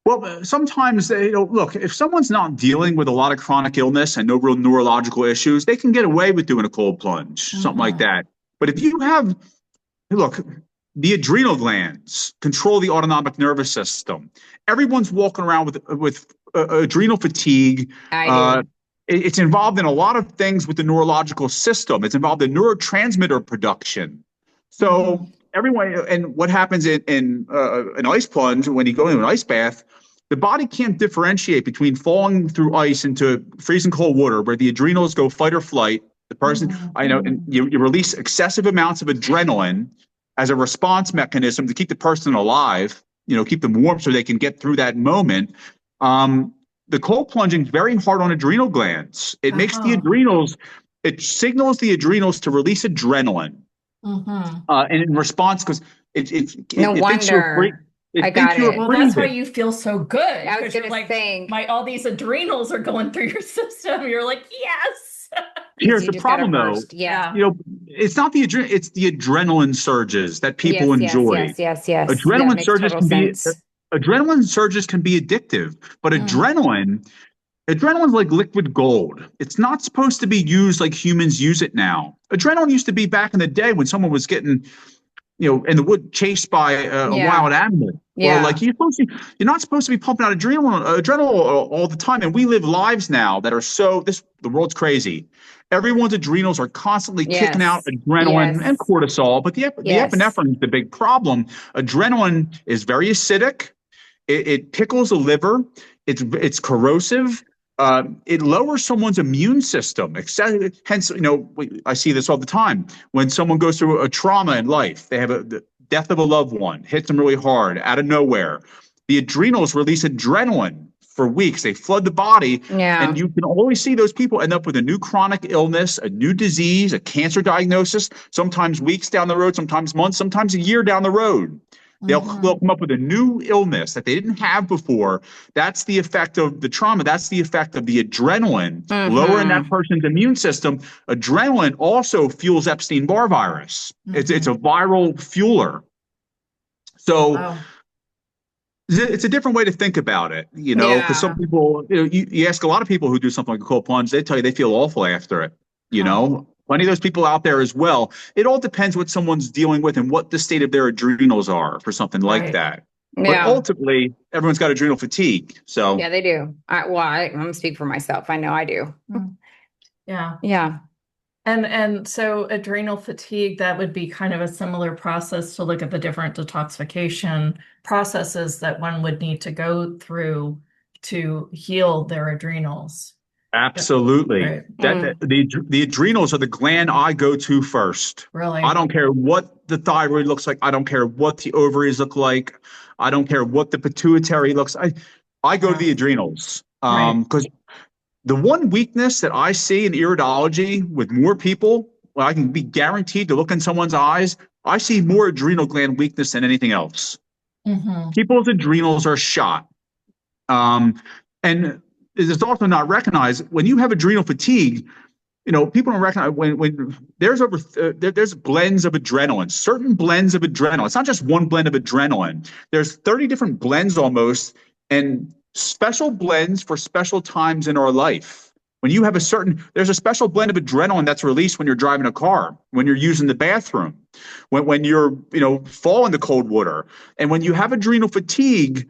Well, sometimes look, if someone's not dealing with a lot of chronic illness and no real neurological issues, they can get away with doing a cold plunge, something like that. But if you have, look, the adrenal glands control the autonomic nervous system. Everyone's walking around with adrenal fatigue. It's involved in a lot of things with the neurological system. It's involved in neurotransmitter production. So everyone, and what happens in an ice plunge, when you go into an ice bath, the body can't differentiate between falling through ice into freezing cold water, where the adrenals go fight or flight. The person, and you release excessive amounts of adrenaline as a response mechanism to keep the person alive, keep them warm so they can get through that moment. The cold plunging is very hard on adrenal glands. It makes the adrenals, it signals the adrenals to release adrenaline. And in response, because it thinks you're free. I got it. Well, that's why you feel so good. I was going to say, all these adrenals are going through your system. You're like, yes. Here's the problem, though. Yeah. It's not the it's the adrenaline surges that people enjoy. Yes. Adrenaline surges can be addictive, but adrenaline's like liquid gold. It's not supposed to be used like humans use it now. Adrenaline used to be back in the day when someone was getting, in the wood chased by a wild animal. Or like you're not supposed to be pumping out adrenaline all the time. And we live lives now that are the world's crazy. Everyone's adrenals are constantly kicking out adrenaline and cortisol, but the epinephrine is the big problem. Adrenaline is very acidic. It tickles the liver. It's corrosive. It lowers someone's immune system. Hence, I see this all the time. When someone goes through a trauma in life, they have the death of a loved one, hits them really hard out of nowhere. The adrenals release adrenaline for weeks. They flood the body. And you can always see those people end up with a new chronic illness, a new disease, a cancer diagnosis, sometimes weeks down the road, sometimes months, sometimes a year down the road. They'll come up with a new illness that they didn't have before. That's the effect of the trauma. That's the effect of the adrenaline lowering that person's immune system. Adrenaline also fuels Epstein-Barr virus. It's a viral fueler. So it's a different way to think about it, because some people, you ask a lot of people who do something like a cold plunge, they tell you they feel awful after it, Plenty of those people out there as well. It all depends what someone's dealing with and what the state of their adrenals are for something like that. But ultimately, everyone's got adrenal fatigue. So yeah, they do. I'm gonna speak for myself. I know I do. Yeah. And so adrenal fatigue, that would be kind of a similar process to look at the different detoxification processes that one would need to go through to heal their adrenals. Absolutely. The adrenals are the gland I go to first. Really? I don't care what the thyroid looks like. I don't care what the ovaries look like. I don't care what the pituitary looks like. I go to the adrenals. Because the one weakness that I see in iridology with more people, I can be guaranteed to look in someone's eyes, I see more adrenal gland weakness than anything else. People's adrenals are shot. And it's also not recognized when you have adrenal fatigue. People don't recognize when there's there's blends of adrenaline, certain blends of adrenaline. It's not just one blend of adrenaline. There's 30 different blends almost, and special blends for special times in our life. When you have there's a special blend of adrenaline that's released when you're driving a car, when you're using the bathroom. when you're, fall into cold water. And when you have adrenal fatigue,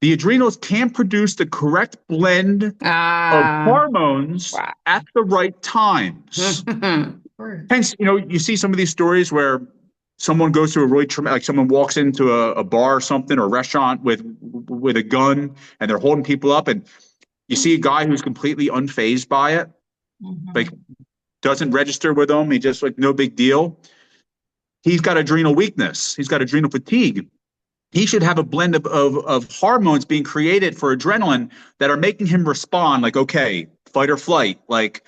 the adrenals can't produce the correct blend of Ah, hormones wow. at the right times. Sure. Hence, you see some of these stories where someone goes through a really traumatic, like someone walks into a bar or something, or a restaurant with a gun, and they're holding people up, and you see a guy who's completely unfazed by it, like Mhm. doesn't register with them. He just like no big deal. He's got adrenal weakness. He's got adrenal fatigue. He should have a blend of hormones being created for adrenaline that are making him respond like, okay, fight or flight, like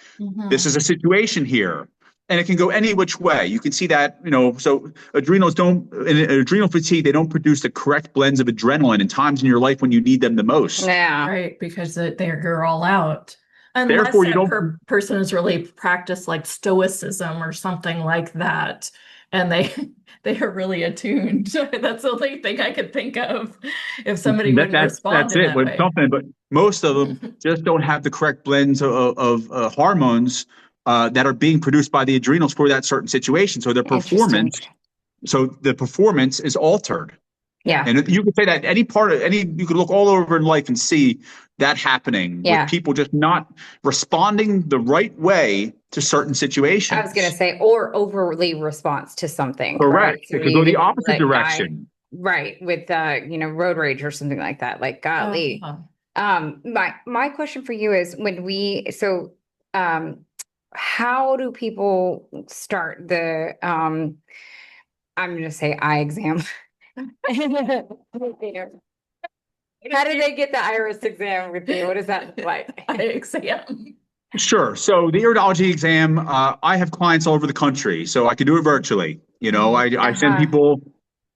this Mhm. is a situation here. And it can go any which way. You can see that, so adrenals don't, in adrenal fatigue, they don't produce the correct blends of adrenaline in times in your life when you need them the most. Yeah. Right, because they're all out. Unless Therefore, you that don't, person has really practiced like stoicism or something like that, and they they are really attuned. That's the only thing I could think of if somebody wouldn't respond that's in it. that But way. something, but most of them just don't have the correct blends of hormones that are being produced by the adrenals for that certain situation. Interesting. So the performance is altered. Yeah. And you could say that you could look all over in life and see that happening with Yeah. people just not responding the right way to certain I was gonna situations. say, or overly response to something, right? Correct. So It could go you the get opposite like guy, direction. right, with road rage or something like that. Like, golly. Uh-huh. My question for you is um how do people start the I'm gonna say eye exam? How do they get the iris exam with you? What does that look like? Eye exam. Sure. So the iridology exam, I have clients all over the country, so I can do it virtually. I send Uh-huh. people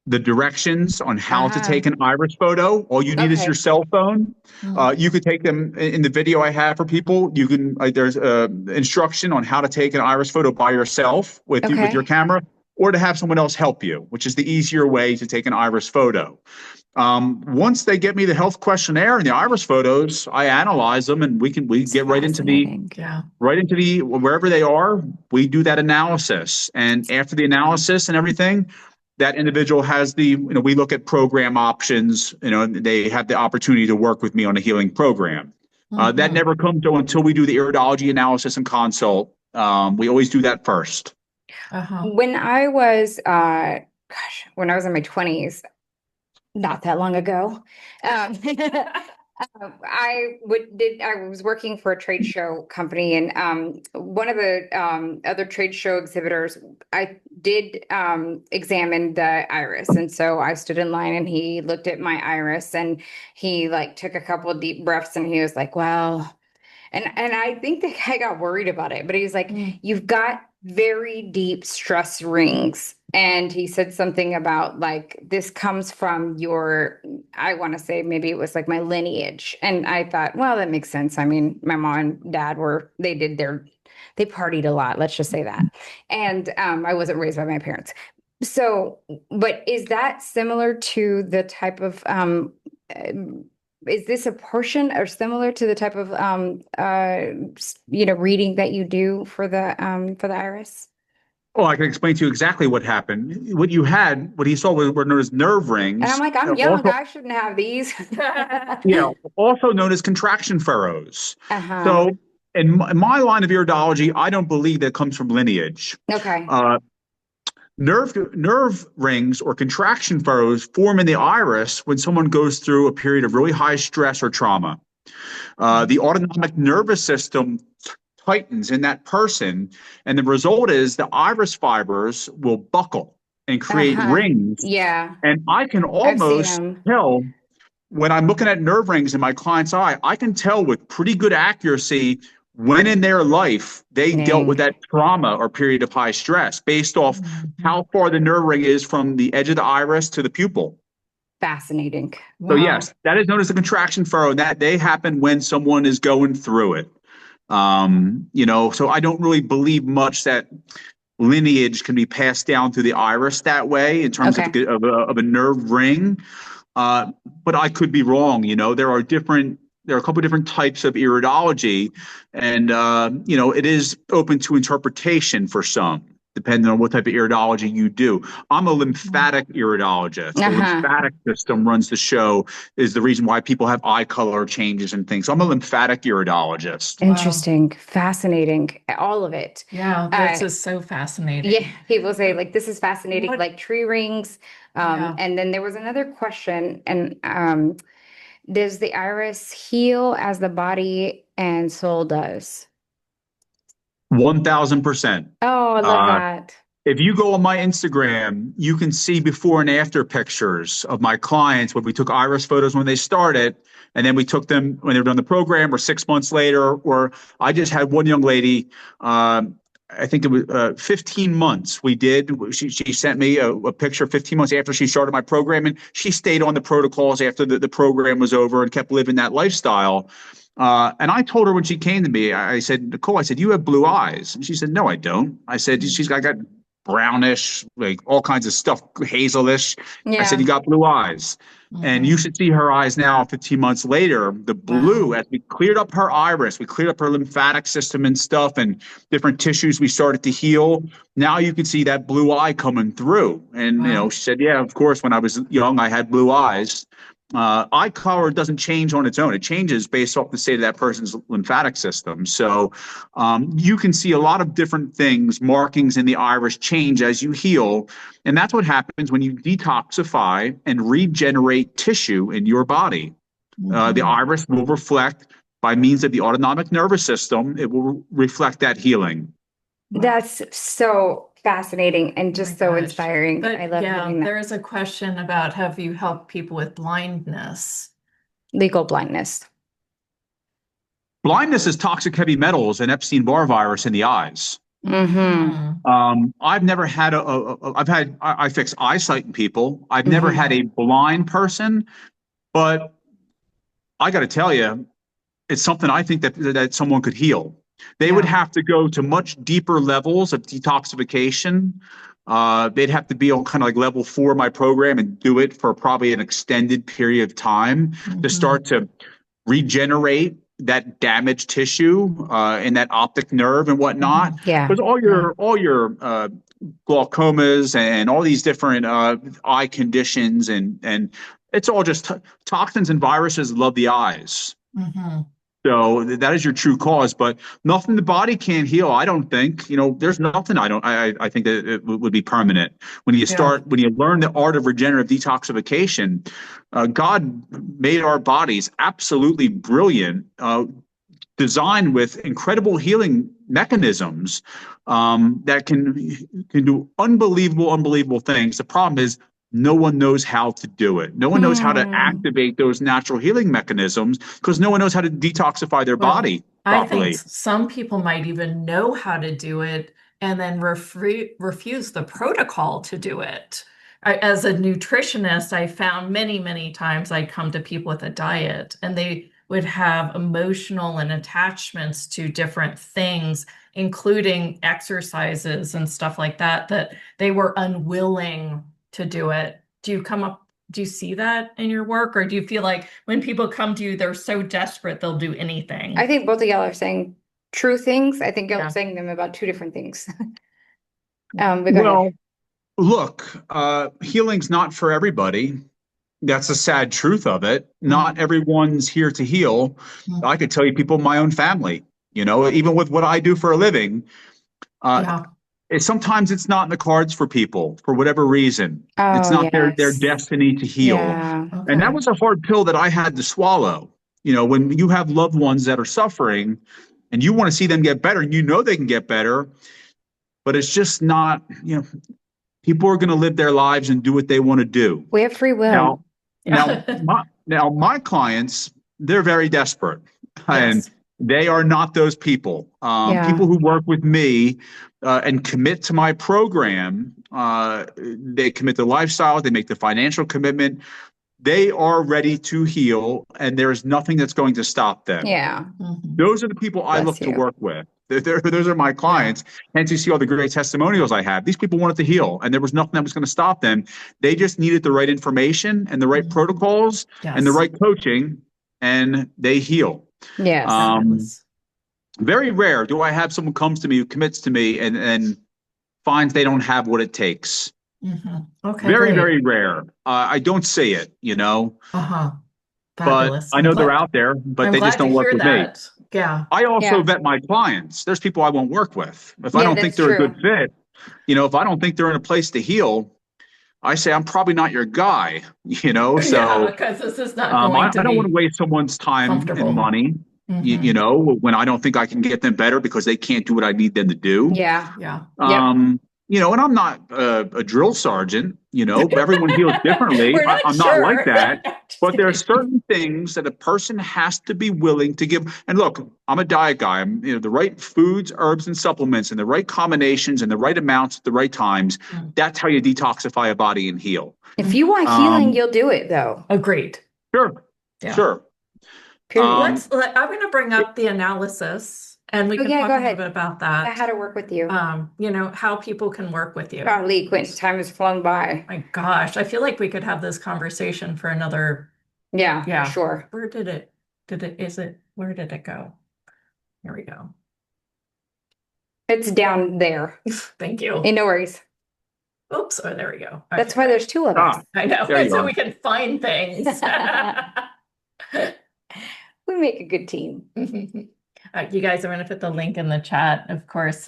the directions on how to Uh-huh. take an iris photo. All you need is your Okay. cell phone. Mhm. You could take them in the video I have for people. You can there's instruction on how to take an iris photo by yourself with your Okay. camera, or to have someone else help you, which is the easier way to take an iris photo. Once they get me the health questionnaire and the iris photos, I analyze them, and we It's get right into the fascinating. Yeah. wherever they are. We do that analysis, and after the analysis and everything, that individual has we look at program options. They have the opportunity to work with me on a healing program. That Mhm. never comes until we do the iridology analysis and consult. We always do that first. Uh-huh. When I was when I was in my 20s, not that long ago. I was working for a trade show company, and one of the other trade show exhibitors, I did examine the iris, and so I stood in line, and he looked at my iris, and he like took a couple of deep breaths, and he was like, "Well," and I think the guy got worried about it, but he's like, Mm. "You've got very deep stress rings." And he said something about like this comes from your, I want to say maybe it was like my lineage. And I thought, well, that makes sense. I mean, my mom and dad they partied a lot, let's just say that. And I wasn't raised by my parents. So, but is that similar to the type of uh, is this a portion or similar to the type of reading that you do for the iris? Oh, I can explain to you exactly what happened. What he saw were known as nerve And I'm rings, like, I'm young, also I shouldn't have these. yeah, also known as contraction furrows. Uh-huh. So, in my line of iridology, I don't believe that comes from lineage. Okay. Uh, nerve rings or contraction furrows form in the iris when someone goes through a period of really high stress or trauma. The autonomic nervous system tightens in that person, and the result is the iris fibers will buckle and create Uh-huh. rings. Yeah, And I can I've seen almost them. tell when I'm looking at nerve rings in my client's eye, I can tell with pretty good accuracy when in their life they dealt with Dang. that trauma or period of high stress based off Mhm. how far the nerve ring is from the edge of the iris to the pupil. Fascinating. So Wow. yes, that is known as a contraction furrow. That they happen when someone is going through it. So I don't really believe much that lineage can be passed down through the iris that way in terms of Okay. of a nerve ring. Uh, but I could be wrong. There are a couple of different types of iridology, and it is open to interpretation for some. depending on what type of iridology you do. I'm a lymphatic iridologist. The Uh-huh. lymphatic system runs the show, is the reason why people have eye color changes and things. So I'm a lymphatic iridologist. Wow. Interesting, fascinating, all of it. Yeah, this is so fascinating. Yeah, people say like this is fascinating, What? like tree rings. Yeah. And then there was another question, and does the iris heal as the body and soul does? 1000%. Oh, I love that. If you go on my Instagram, you can see before and after pictures of my clients when we took iris photos when they started, and then we took them when they were done the program, or 6 months later. Or I just had one young lady, I think it was 15 months we did. She sent me a picture 15 months after she started my program, and she stayed on the protocols after the program was over and kept living that lifestyle. And I told her when she came to me, I said, Nicole, I said, you have blue eyes. And she said, no, I don't. I said, I got brownish, like all kinds of stuff, hazelish. I said, Yeah. you got blue eyes. And you should see her eyes now 15 months later. The blue, Wow. as we cleared up her iris, we cleared up her lymphatic system and stuff, and different tissues we started to heal. Now you can see that blue eye coming through. And, Wow. she said, yeah, of course, when I was young, I had blue eyes. Eye color doesn't change on its own. It changes based off the state of that person's lymphatic system. So you can see a lot of different things, markings in the iris change as you heal. And that's what happens when you detoxify and regenerate tissue in your body. The iris will reflect by means of the autonomic nervous system. It will reflect that healing. That's so fascinating and just so gosh. inspiring. But I love yeah, hearing that. there is a question about have you helped people with blindness? Legal blindness. Blindness is toxic heavy metals and Epstein-Barr virus in the eyes. I've never had I fix eyesight in people. I've never had a blind person, but I got to tell you, it's something I think that someone could heal. They would have to go to much deeper levels of detoxification. They'd have to be on kind of like level 4 of my program and do it for probably an extended period of time to start to regenerate that damaged tissue in that optic nerve and whatnot. Yeah. Because all your glaucomas and all these different eye conditions and it's all just toxins and viruses love the eyes. So that is your true cause, but nothing the body can't heal. I don't think, there's nothing I think that it would be permanent. When you learn the art of regenerative detoxification, God made our bodies absolutely brilliant, designed with incredible healing mechanisms that can do unbelievable things. The problem is no one knows how to do it. No one knows how to activate those natural healing mechanisms because no one knows how to detoxify their body properly. I think some people might even know how to do it and then refuse the protocol to do it. As a nutritionist, I found many times I'd come to people with a diet and they would have emotional and attachments to different things, including exercises and stuff like that, that they were unwilling to do it. Do you see that in your work, or do you feel like when people come to you, they're so desperate they'll do anything? I think both of y'all are saying true things. I think y'all are saying them about two different things. But go ahead. Look, healing's not for everybody. That's the sad truth of it. Not everyone's here to heal. I could tell you people in my own family, even with what I do for a living, sometimes it's not in the cards for people for whatever reason. It's not their destiny to heal. And that was a hard pill that I had to swallow. When you have loved ones that are suffering and you want to see them get better, and they can get better, but it's just not, people are going to live their lives and do what they want to do. We have free will. Now my clients, they're very desperate. And they are not those people. People who work with me and commit to my program, they commit to lifestyle, they make the financial commitment. They are ready to heal, and there's nothing that's going to stop them. Yeah. Those are the people I look to work with. Those are my clients. Hence, you see all the great testimonials I have. These people wanted to heal, and there was nothing that was going to stop them. They just needed the right information and the right protocols and the right coaching, and they heal. Yes. Very rare do I have someone comes to me who commits to me and finds they don't have what it takes. Okay, Very, great. very rare. I don't see it, Uh-huh. but Fabulous. I know they're out there, but I'm they just glad to don't work hear with me. that. Yeah. I also Yeah. vet my clients. There's people I won't work with. If I Yeah, don't think that's they're a true. good fit, if I don't think they're in a place to heal, I say I'm probably not your guy, Yeah, so because this is not going to I don't want be to waste someone's time and comfortable. money, when I don't think I can get them better because they can't do what I need them to do. Yeah. Yeah. Yep. And I'm not a drill sergeant, everyone heals differently. We're not I'm not like sure. that. Just But there are kidding. certain things that a person has to be willing to give. And look, I'm a diet guy. I'm, the right foods, herbs, and supplements, and the right combinations, and the right amounts at the right times. That's how you detoxify a body and heal. If you want healing, you'll do it though. Agreed. Sure, Yeah. sure. Period. I'm going to bring up the analysis and we Oh can yeah, talk go a little ahead. bit about that. How to work with you. How people can work with you. Golly, Quentin, time has flown by. My gosh, I feel like we could have this conversation for another. Yeah, for sure. Where did it go? Here we go. It's down there. Thank you. Hey, no worries. Oops. Oh, there we go. That's why there's two of us. I know. There you So are. we can find things. We make a good team. You guys are going to put the link in the chat. Of course,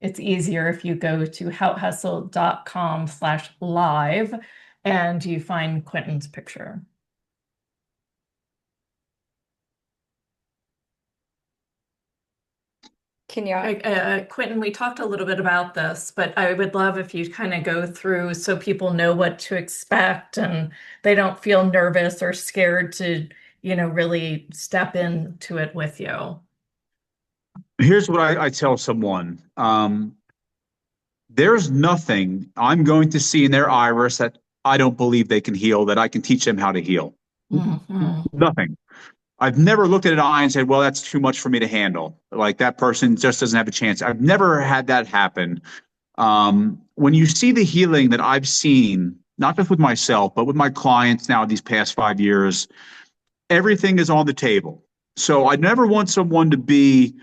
it's easier if you go to houthustle.com/live and you find Quentin's picture. Can you? Quentin, we talked a little bit about this, but I would love if you kind of go through so people know what to expect and they don't feel nervous or scared to, really step into it with you. Here's what I tell someone. There's nothing I'm going to see in their iris that I don't believe they can heal, that I can teach them how to heal. Nothing. I've never looked at an eye and said, well, that's too much for me to handle. Like that person just doesn't have a chance. I've never had that happen. When you see the healing that I've seen, not just with myself, but with my clients now these past 5 years, everything is on the table. So I never want someone to be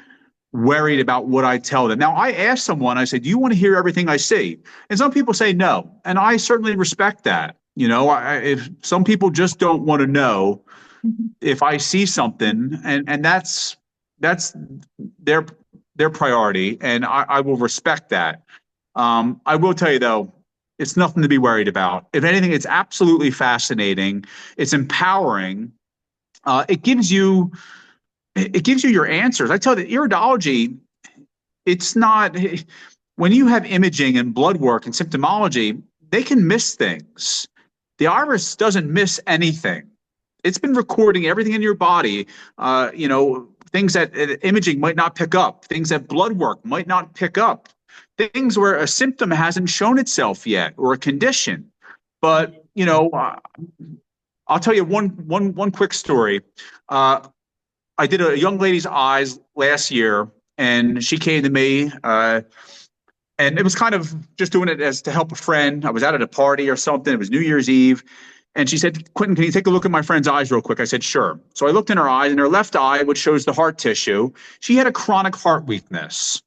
worried about what I tell them. Now, I asked someone, I said, do you want to hear everything I see? And some people say no. And I certainly respect that. If some people just don't want to know if I see something, and that's their priority, and I will respect that. I will tell you though, it's nothing to be worried about. If anything, it's absolutely fascinating. It's empowering. It gives you your answers. I tell you, the iridology, it's not, when you have imaging and blood work and symptomology, they can miss things. The iris doesn't miss anything. It's been recording everything in your body, things that imaging might not pick up, things that blood work might not pick up, things where a symptom hasn't shown itself yet or a condition. But, I'll tell you one quick story. I did a young lady's eyes last year, and she came to me, and it was kind of just doing it as to help a friend. I was out at a party or something. It was New Year's Eve. And she said, Quentin, can you take a look at my friend's eyes real quick? I said, sure. So I looked in her eyes, and her left eye, which shows the heart tissue, she had a chronic heart weakness.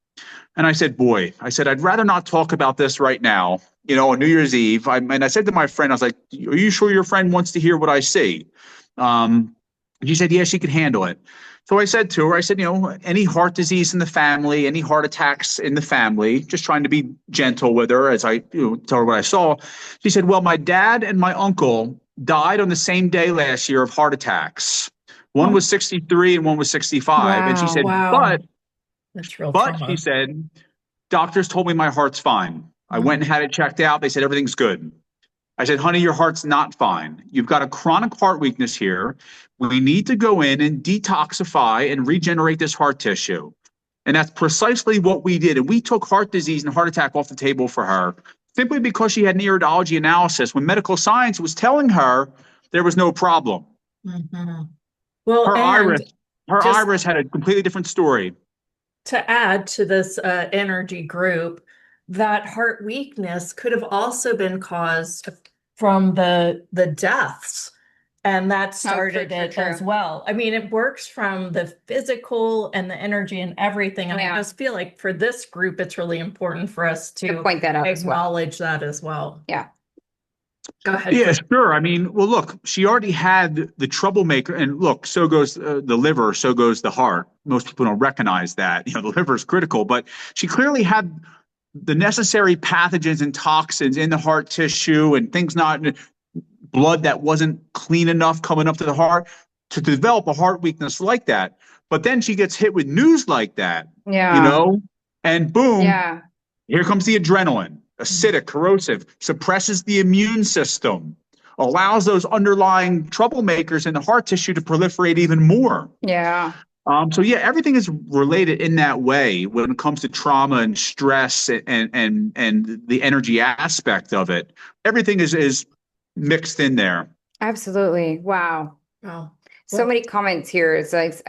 And I said, boy, I'd rather not talk about this right now, on New Year's Eve. And I said to my friend, I was like, are you sure your friend wants to hear what I see? She said, yeah, she could handle it. So I said to her, any heart disease in the family, any heart attacks in the family, just trying to be gentle with her as I tell her what I saw. She said, well, my dad and my uncle died on the same day last year of heart attacks. One was 63 and one was 65. And she said, Wow. That's real but trauma. she said, doctors told me my heart's fine. I went and had it checked out. They said, everything's good. I said, honey, your heart's not fine. You've got a chronic heart weakness here. We need to go in and detoxify and regenerate this heart tissue. And that's precisely what we did. And we took heart disease and heart attack off the table for her simply because she had an iridology analysis when medical science was telling her there was no problem. Well, her iris had a completely different story. To add to this energy group, that heart weakness could have also been caused from the deaths And that Oh, true, started true, it as true. well. I mean, it works from the physical and the energy and everything. And I Yeah, just feel like for this group, it's really important for us to to point that out as well. acknowledge that as well. Yeah. Go ahead, Yeah, Quinn. sure. I mean, well, look, she already had the troublemaker, and look, so goes the liver, so goes the heart. Most people don't recognize that. The liver is critical, but she clearly had the necessary pathogens and toxins in the heart tissue and things not blood that wasn't clean enough coming up to the heart to develop a heart weakness like that. But then she gets hit with news like that, Yeah. and boom, Yeah. here comes the adrenaline, acidic, corrosive, suppresses the immune system, allows those underlying troublemakers in the heart tissue to proliferate even more. Yeah. So yeah, everything is related in that way when it comes to trauma and stress and the energy aspect of it. Everything is mixed in there. Absolutely. Wow. Oh, So well, many comments here. It's like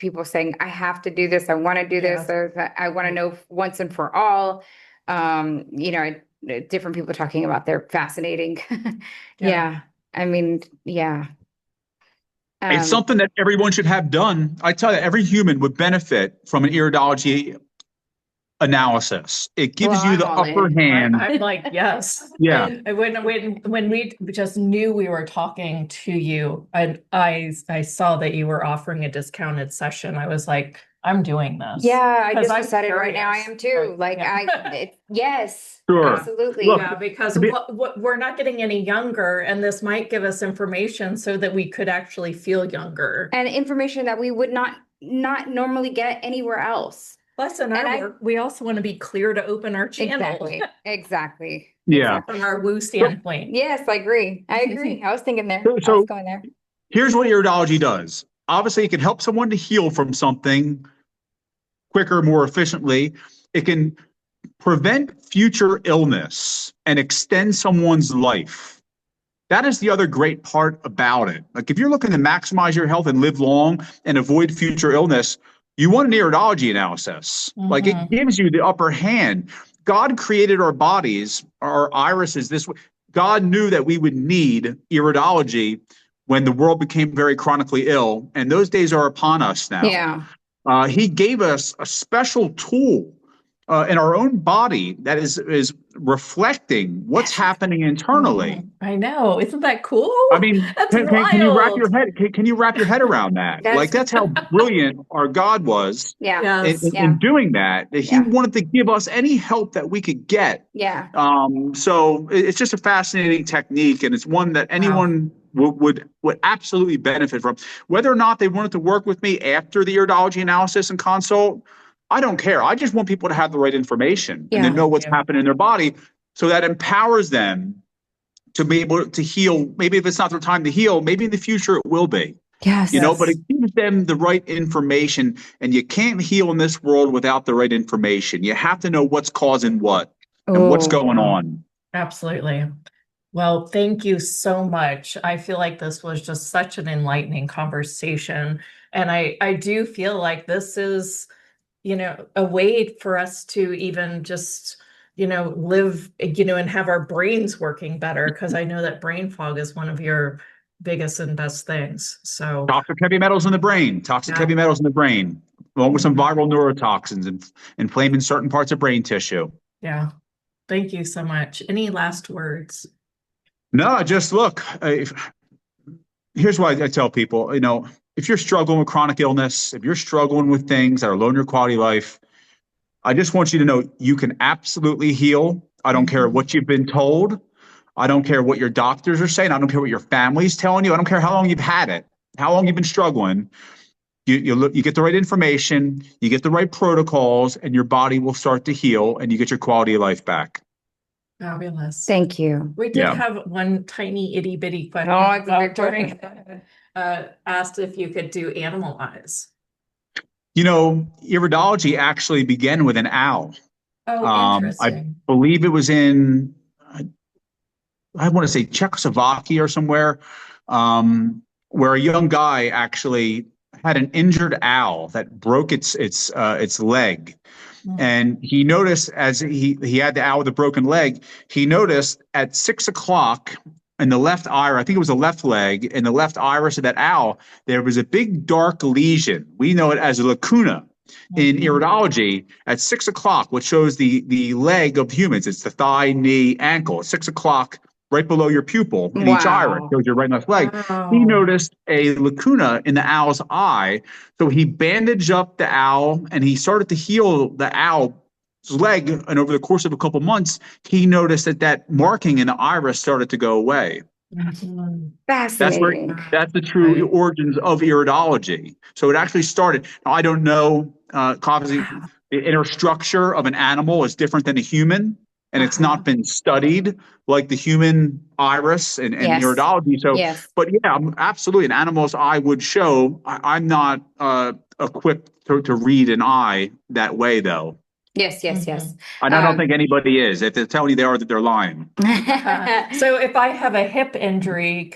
people saying, I have to do this. I want to do this. I want to know once and for all. Different people talking about their fascinating. yeah. Yeah. I mean, yeah. It's Um, something that everyone should have done. I tell you, every human would benefit from an iridology analysis. It well, gives you I'm the all upper in. hand. I'm like, yes. Yeah, When we just knew we were talking to you, and I saw that you were offering a discounted session, I was like, I'm doing this Yeah, I because just I'm decided right now I curious. am too. Like Yeah. yes, sure. absolutely. Look, Yeah, because to be, what we're not getting any younger, and this might give us information so that we could actually feel younger. And information that we would not normally get anywhere else. Plus, in And our I work, we also want to be clear to open our channel exactly. yeah. from our woo So, standpoint. Yes, I agree. I agree. I was thinking there. so I was so going there. here's what iridology does. Obviously, it can help someone to heal from something quicker, more efficiently. It can prevent future illness and extend someone's life. That is the other great part about it. Like if you're looking to maximize your health and live long and avoid future illness, you want an iridology analysis. Like it Hmm. gives you the upper hand. God created our bodies, our irises this way. God knew that we would need iridology when the world became very chronically ill, and those days are upon us now. Yeah. He gave us a special tool in our own body that is reflecting what's happening internally. I know. Isn't that cool? I mean, That's can you wrap wild. your head can you wrap your head around that? Like That's that's how brilliant our God was yeah. Yes. Yeah. in doing that. That He Yeah. wanted to give us any help that we could get. Yeah. So it's just a fascinating technique, and it's one that Wow. anyone would absolutely benefit from. Whether or not they wanted to work with me after the iridology analysis and consult, I don't care. I just want people to have the right information and to Yeah. know Thank what's you. happening in their body, so that empowers them to be able to heal. Maybe if it's not their time to heal, maybe in the future it will be. But Yes. it Yes. gives them the right information, and you can't heal in this world without the right information. You have to know what's causing what and what's Oh, going Wow. on. Absolutely. Well, thank you so much. I feel like this was just such an enlightening conversation. And I do feel like this is, a way for us to even just, live, and have our brains working better. Because I know that brain fog is one of your biggest and best things. So, Toxic heavy metals in the brain, toxic yeah. heavy metals in the brain, along with some Mhm. viral neurotoxins and inflaming certain parts of brain tissue. Yeah. Thank you so much. Any last words? No, just look. Here's why I tell people, if you're struggling with chronic illness, if you're struggling with things that are lowering your quality of life, I just want you to know you can absolutely heal. I don't care Mhm. what you've been told. I don't care what your doctors are saying. I don't care what your family's telling you. I don't care how long you've had it, how long you've been struggling. You get the right information, you get the right protocols, and your body will start to heal, and you get your quality of life back. Fabulous. thank you. We did Yeah. have one tiny itty bitty question Oh, it's a about big question. asked if you could do animal eyes. Iridology actually began with an owl. Oh, I interesting. believe it was in, I want to say Czechoslovakia or somewhere, where a young guy actually had an injured owl that broke its leg. Mm. And he noticed as he had the owl with a broken leg, he noticed at 6 o'clock in the left iris, I think it was the left leg, in the left iris of that owl, there was a big dark lesion. We know it as a lacuna in iridology at 6 o'clock, which shows the leg of humans. It's the thigh, knee, ankle. At 6 o'clock, right below your pupil in each iris, Wow. shows your right and left leg. He Wow. noticed a lacuna in the owl's eye. So he bandaged up the owl and he started to heal the owl's leg. And over the course of a couple months, he noticed that marking in the iris started to go away. That's where Fascinating. that's the true origins of iridology. So it actually started. Now, I don't know, obviously, the inner structure of an animal is different than a human, and it's not been studied like the human iris and Yes. iridology. So, Yes. but yeah, absolutely, an animal's eye would show. I'm not equipped to read an eye that way, though. Yes, yes, yes. And I don't think anybody is. If they're telling you they are, that they're lying. So if I have a hip injury,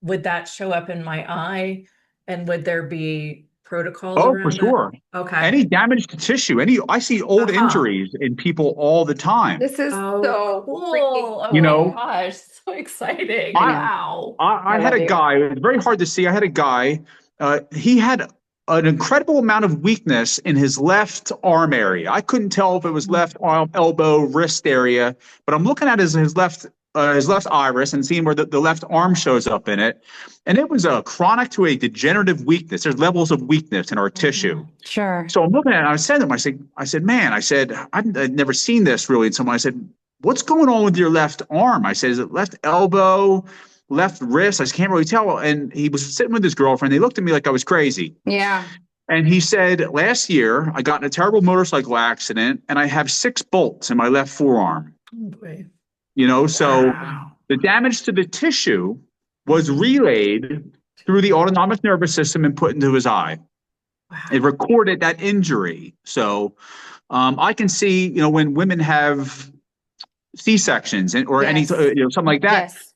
would that show up in my eye? And would there be protocols Oh, for around sure. that? Okay. Any damage to tissue, I see old injuries in people all the time. This is so cool. freaking, Oh You my know, gosh, so exciting. I know. Wow. I had love a you. guy, it was very hard to see. I had a guy, he had an incredible amount of weakness in his left arm area. I couldn't tell if it was left arm, elbow, wrist area, but I'm looking at his left iris and seeing where the left arm shows up in it. And it was a chronic to a degenerative weakness. There's levels of weakness in our tissue. Sure. So I'm looking at it, and I said to him, I said, man, I'd never seen this really in someone. I said, what's going on with your left arm? I said, is it left elbow, left wrist? I can't really tell. And he was sitting with his girlfriend. They looked at me like I was crazy. Yeah. And he said, last year, I got in a terrible motorcycle accident, and I have 6 bolts in my left forearm. Oh boy. So the damage to the tissue was relayed through the autonomic nervous system and put into his eye. Wow. It recorded that injury. So I can see, when women have C-sections or any, something like that. Yes.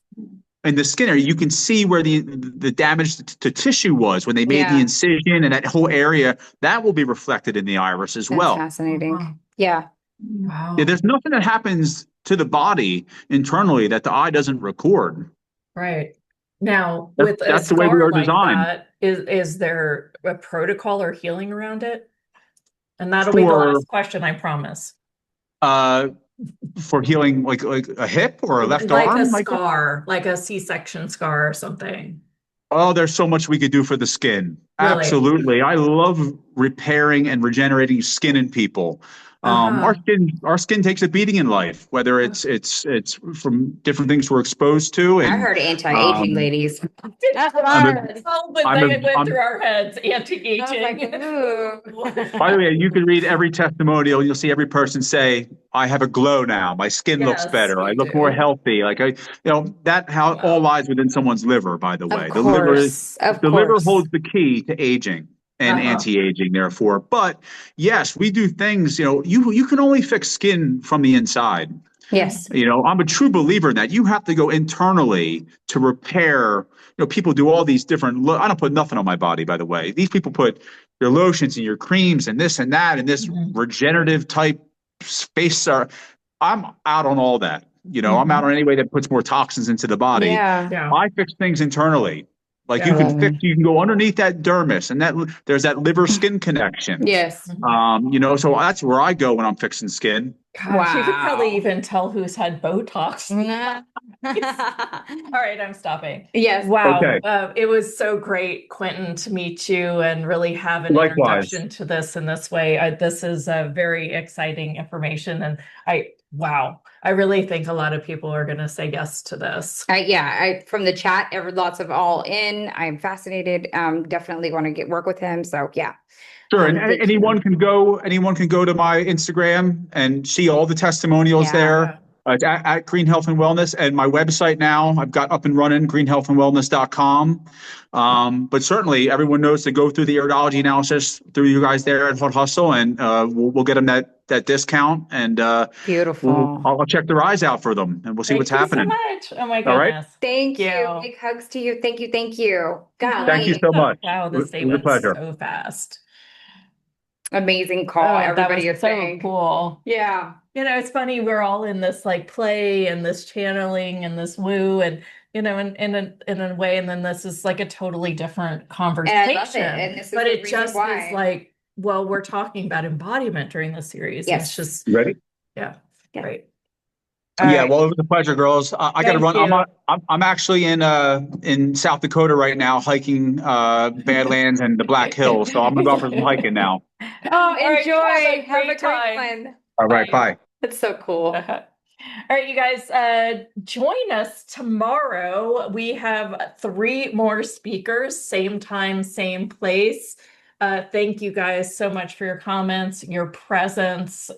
In the skin area, you can see where the damage to tissue was when they made the incision, and that whole area that will be reflected in the iris as well. Fascinating. Yeah. Wow. Yeah, there's nothing that happens to the body internally that the eye doesn't record. Right. Now, That's with a the way we scar are like designed. that, is there a protocol or healing around it? And that'll be the last question, I promise. For healing, like a hip or a left Like arm, a scar, like a C-section scar or something. Oh, there's so much we could do for the skin. Really? Absolutely. I love repairing and regenerating skin in people. Our skin takes a beating in life, whether it's from different things we're exposed to. And I heard anti-aging, ladies. But they went through our heads, anti-aging. By the way, you can read every testimonial. You'll see every person say, "I have a glow now. My skin looks better. I look more healthy." Like all lies within someone's liver. By the way, the liver holds the key to aging and anti-aging, therefore. But yes, we do things. You can only fix skin from the inside. Yes. I'm a true believer in that. You have to go internally to repair. People do all these different. I don't put nothing on my body, by the way. These people put your lotions and your creams and this and that and this regenerative type space. I'm out on all that. I'm out on any way that puts more toxins into the body. Yeah. I fix things internally. Like you can go underneath that dermis, and there's that liver skin connection. Yes. So that's where I go when I'm fixing skin. Gosh, you could probably even tell who's had Botox. All right, I'm stopping. Yes. Wow. Okay. It was so great, Quentin, to meet you and really have an Likewise. introduction to this in this way. This is very exciting information. And I really think a lot of people are going to say yes to this. From the chat, lots of all in. I'm fascinated. Definitely want to work with him. So yeah. Sure, and anyone can go to my Instagram and see all the testimonials there. It's at Green Health and Wellness, and my website now I've got up and running, greenhealthandwellness.com. But certainly everyone knows to go through the iridology analysis through you guys there at Hot Hustle, and we'll get them that discount. And beautiful. I'll check their eyes out for them, and we'll see what's happening. Thank you so much. Oh my goodness. All right. Thank you. Big hugs to you. Thank you. Thank you so much. Wow, this day was a went pleasure. so fast. Amazing call, Oh, that was everybody is so saying. cool. Yeah. It's funny, we're all in this like play and this channeling and this woo and in a way, and then this is like a totally different And I love it. conversation. And this is But the it reason just is why. like, well, we're talking about embodiment during the series. And it's Yes. just, Ready? yeah, Yeah. great. All Yeah, right. well, it was a pleasure, girls. I got to Thank run. you. I'm actually in South Dakota right now, hiking Badlands and the Black Hills. So I'm gonna go out for some hiking now. Oh, All right, enjoy. Have a great great time. one. All right, Bye. bye. That's so cool. All right, you guys, join us tomorrow. We have 3 more speakers, same time, same place. Thank you guys so much for your comments, your presence.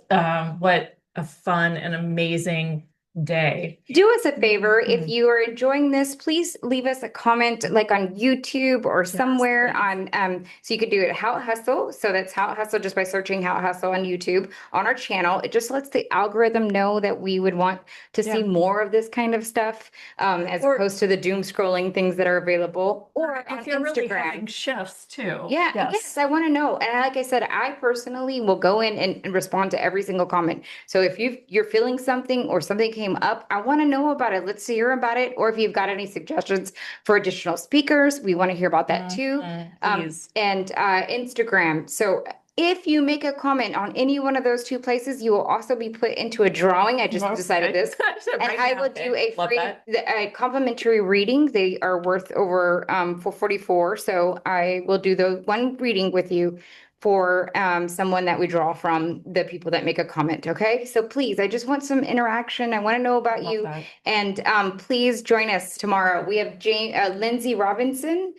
What a fun and amazing day. Do us a favor. If Mhm. you are enjoying this, please leave us a comment like on YouTube or somewhere please. on so you could do it How Hustle. So that's How Hustle just by searching How Hustle on YouTube on our channel. It just lets the algorithm know that we would want to see Yeah. more of this kind of stuff, as Or opposed to the doom scrolling things that are available. Or on if you're really Instagram. having shifts too. Yeah, Yes. yes, I want to know. And like I said, I personally will go in and respond to every single comment. So if you're feeling something or something came up, I want to know about it. Let's hear about it. Or if you've got any suggestions for additional speakers, we want to hear about that too. Please. And Instagram. So if you make a comment on any one of those 2 places, you will also be put into a drawing. I just decided this. And Right I now, will okay. do a Love free, that. a complimentary reading. They are worth over 444. So I will do the one reading with you for someone that we draw from the people that make a comment. Okay. So please, I just want some interaction. I want to know about Love you. that. And please join us tomorrow. We have Lindsay Robinson.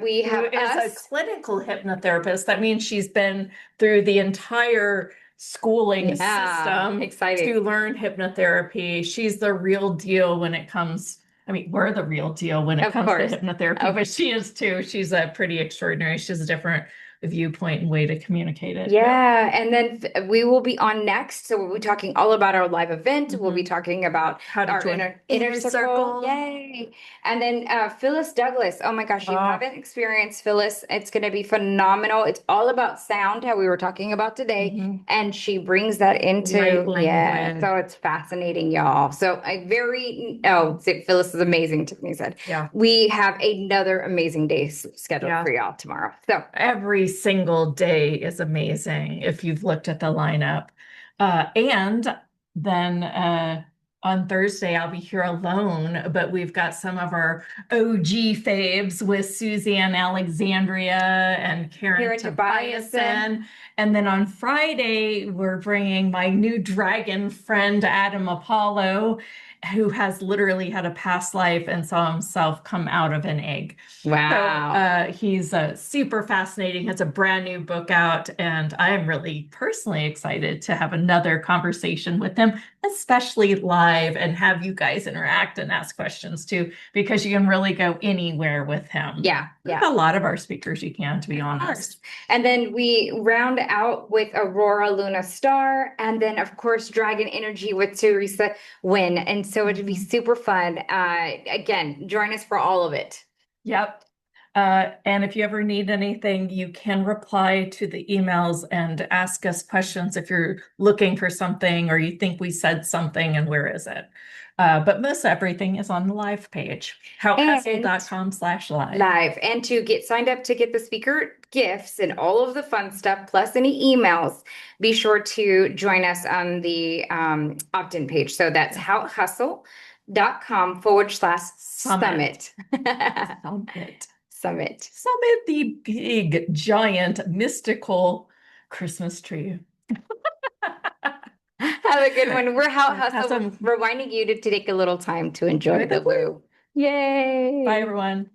We Who have is a us. clinical hypnotherapist. That means she's been through the entire schooling Yeah, system exciting. to learn hypnotherapy. She's the real deal when it comes, I mean, we're the real deal when it Of comes to course. hypnotherapy, but she is too. She's pretty extraordinary. She has a different viewpoint and way to communicate it. Yeah, and then we will be on next. So we'll be talking all about our live event. We'll be talking about How to our join inner circle. Yay. And then Phyllis Douglas. Oh my gosh, you haven't experienced Phyllis. It's going to be phenomenal. It's all about sound, how we were talking about today. And she brings that into, Light yeah. language. So it's fascinating, y'all. So Phyllis is amazing, Tiffany said. Yeah. We have another amazing day scheduled for y'all tomorrow. So every single day is amazing if you've looked at the lineup. And then on Thursday, I'll be here alone, but we've got some of our OG faves with Suzanne Alexandria and Karen Tobiasen. And then on Friday, we're bringing my new dragon friend, Adam Apollo, who has literally had a past life and saw himself come out of an egg. wow. So he's super fascinating, has a brand new book out, and I'm really personally excited to have another conversation with him, especially live, and have you guys interact and ask questions too, because you can really go anywhere with him. Yeah. With a lot of our speakers, you can, to be honest. And then we round out with Aurora Luna Star, and then of course Dragon Energy with Teresa Wynn. And so it'd be super fun. Again, join us for all of it. Yep. And if you ever need anything, you can reply to the emails and ask us questions if you're looking for something or you think we said something and where is it. But most everything is on the live page, howhustle.com/live. Live. And to get signed up to get the speaker gifts and all of the fun stuff, plus any emails, be sure to join us on the opt-in page. So that's howhustle.com/summit. Summit. Summit, the big, giant, mystical Christmas tree. Have a good one. We're How Hustle, reminding you to take a little time to enjoy the woo. Yay. Bye, everyone.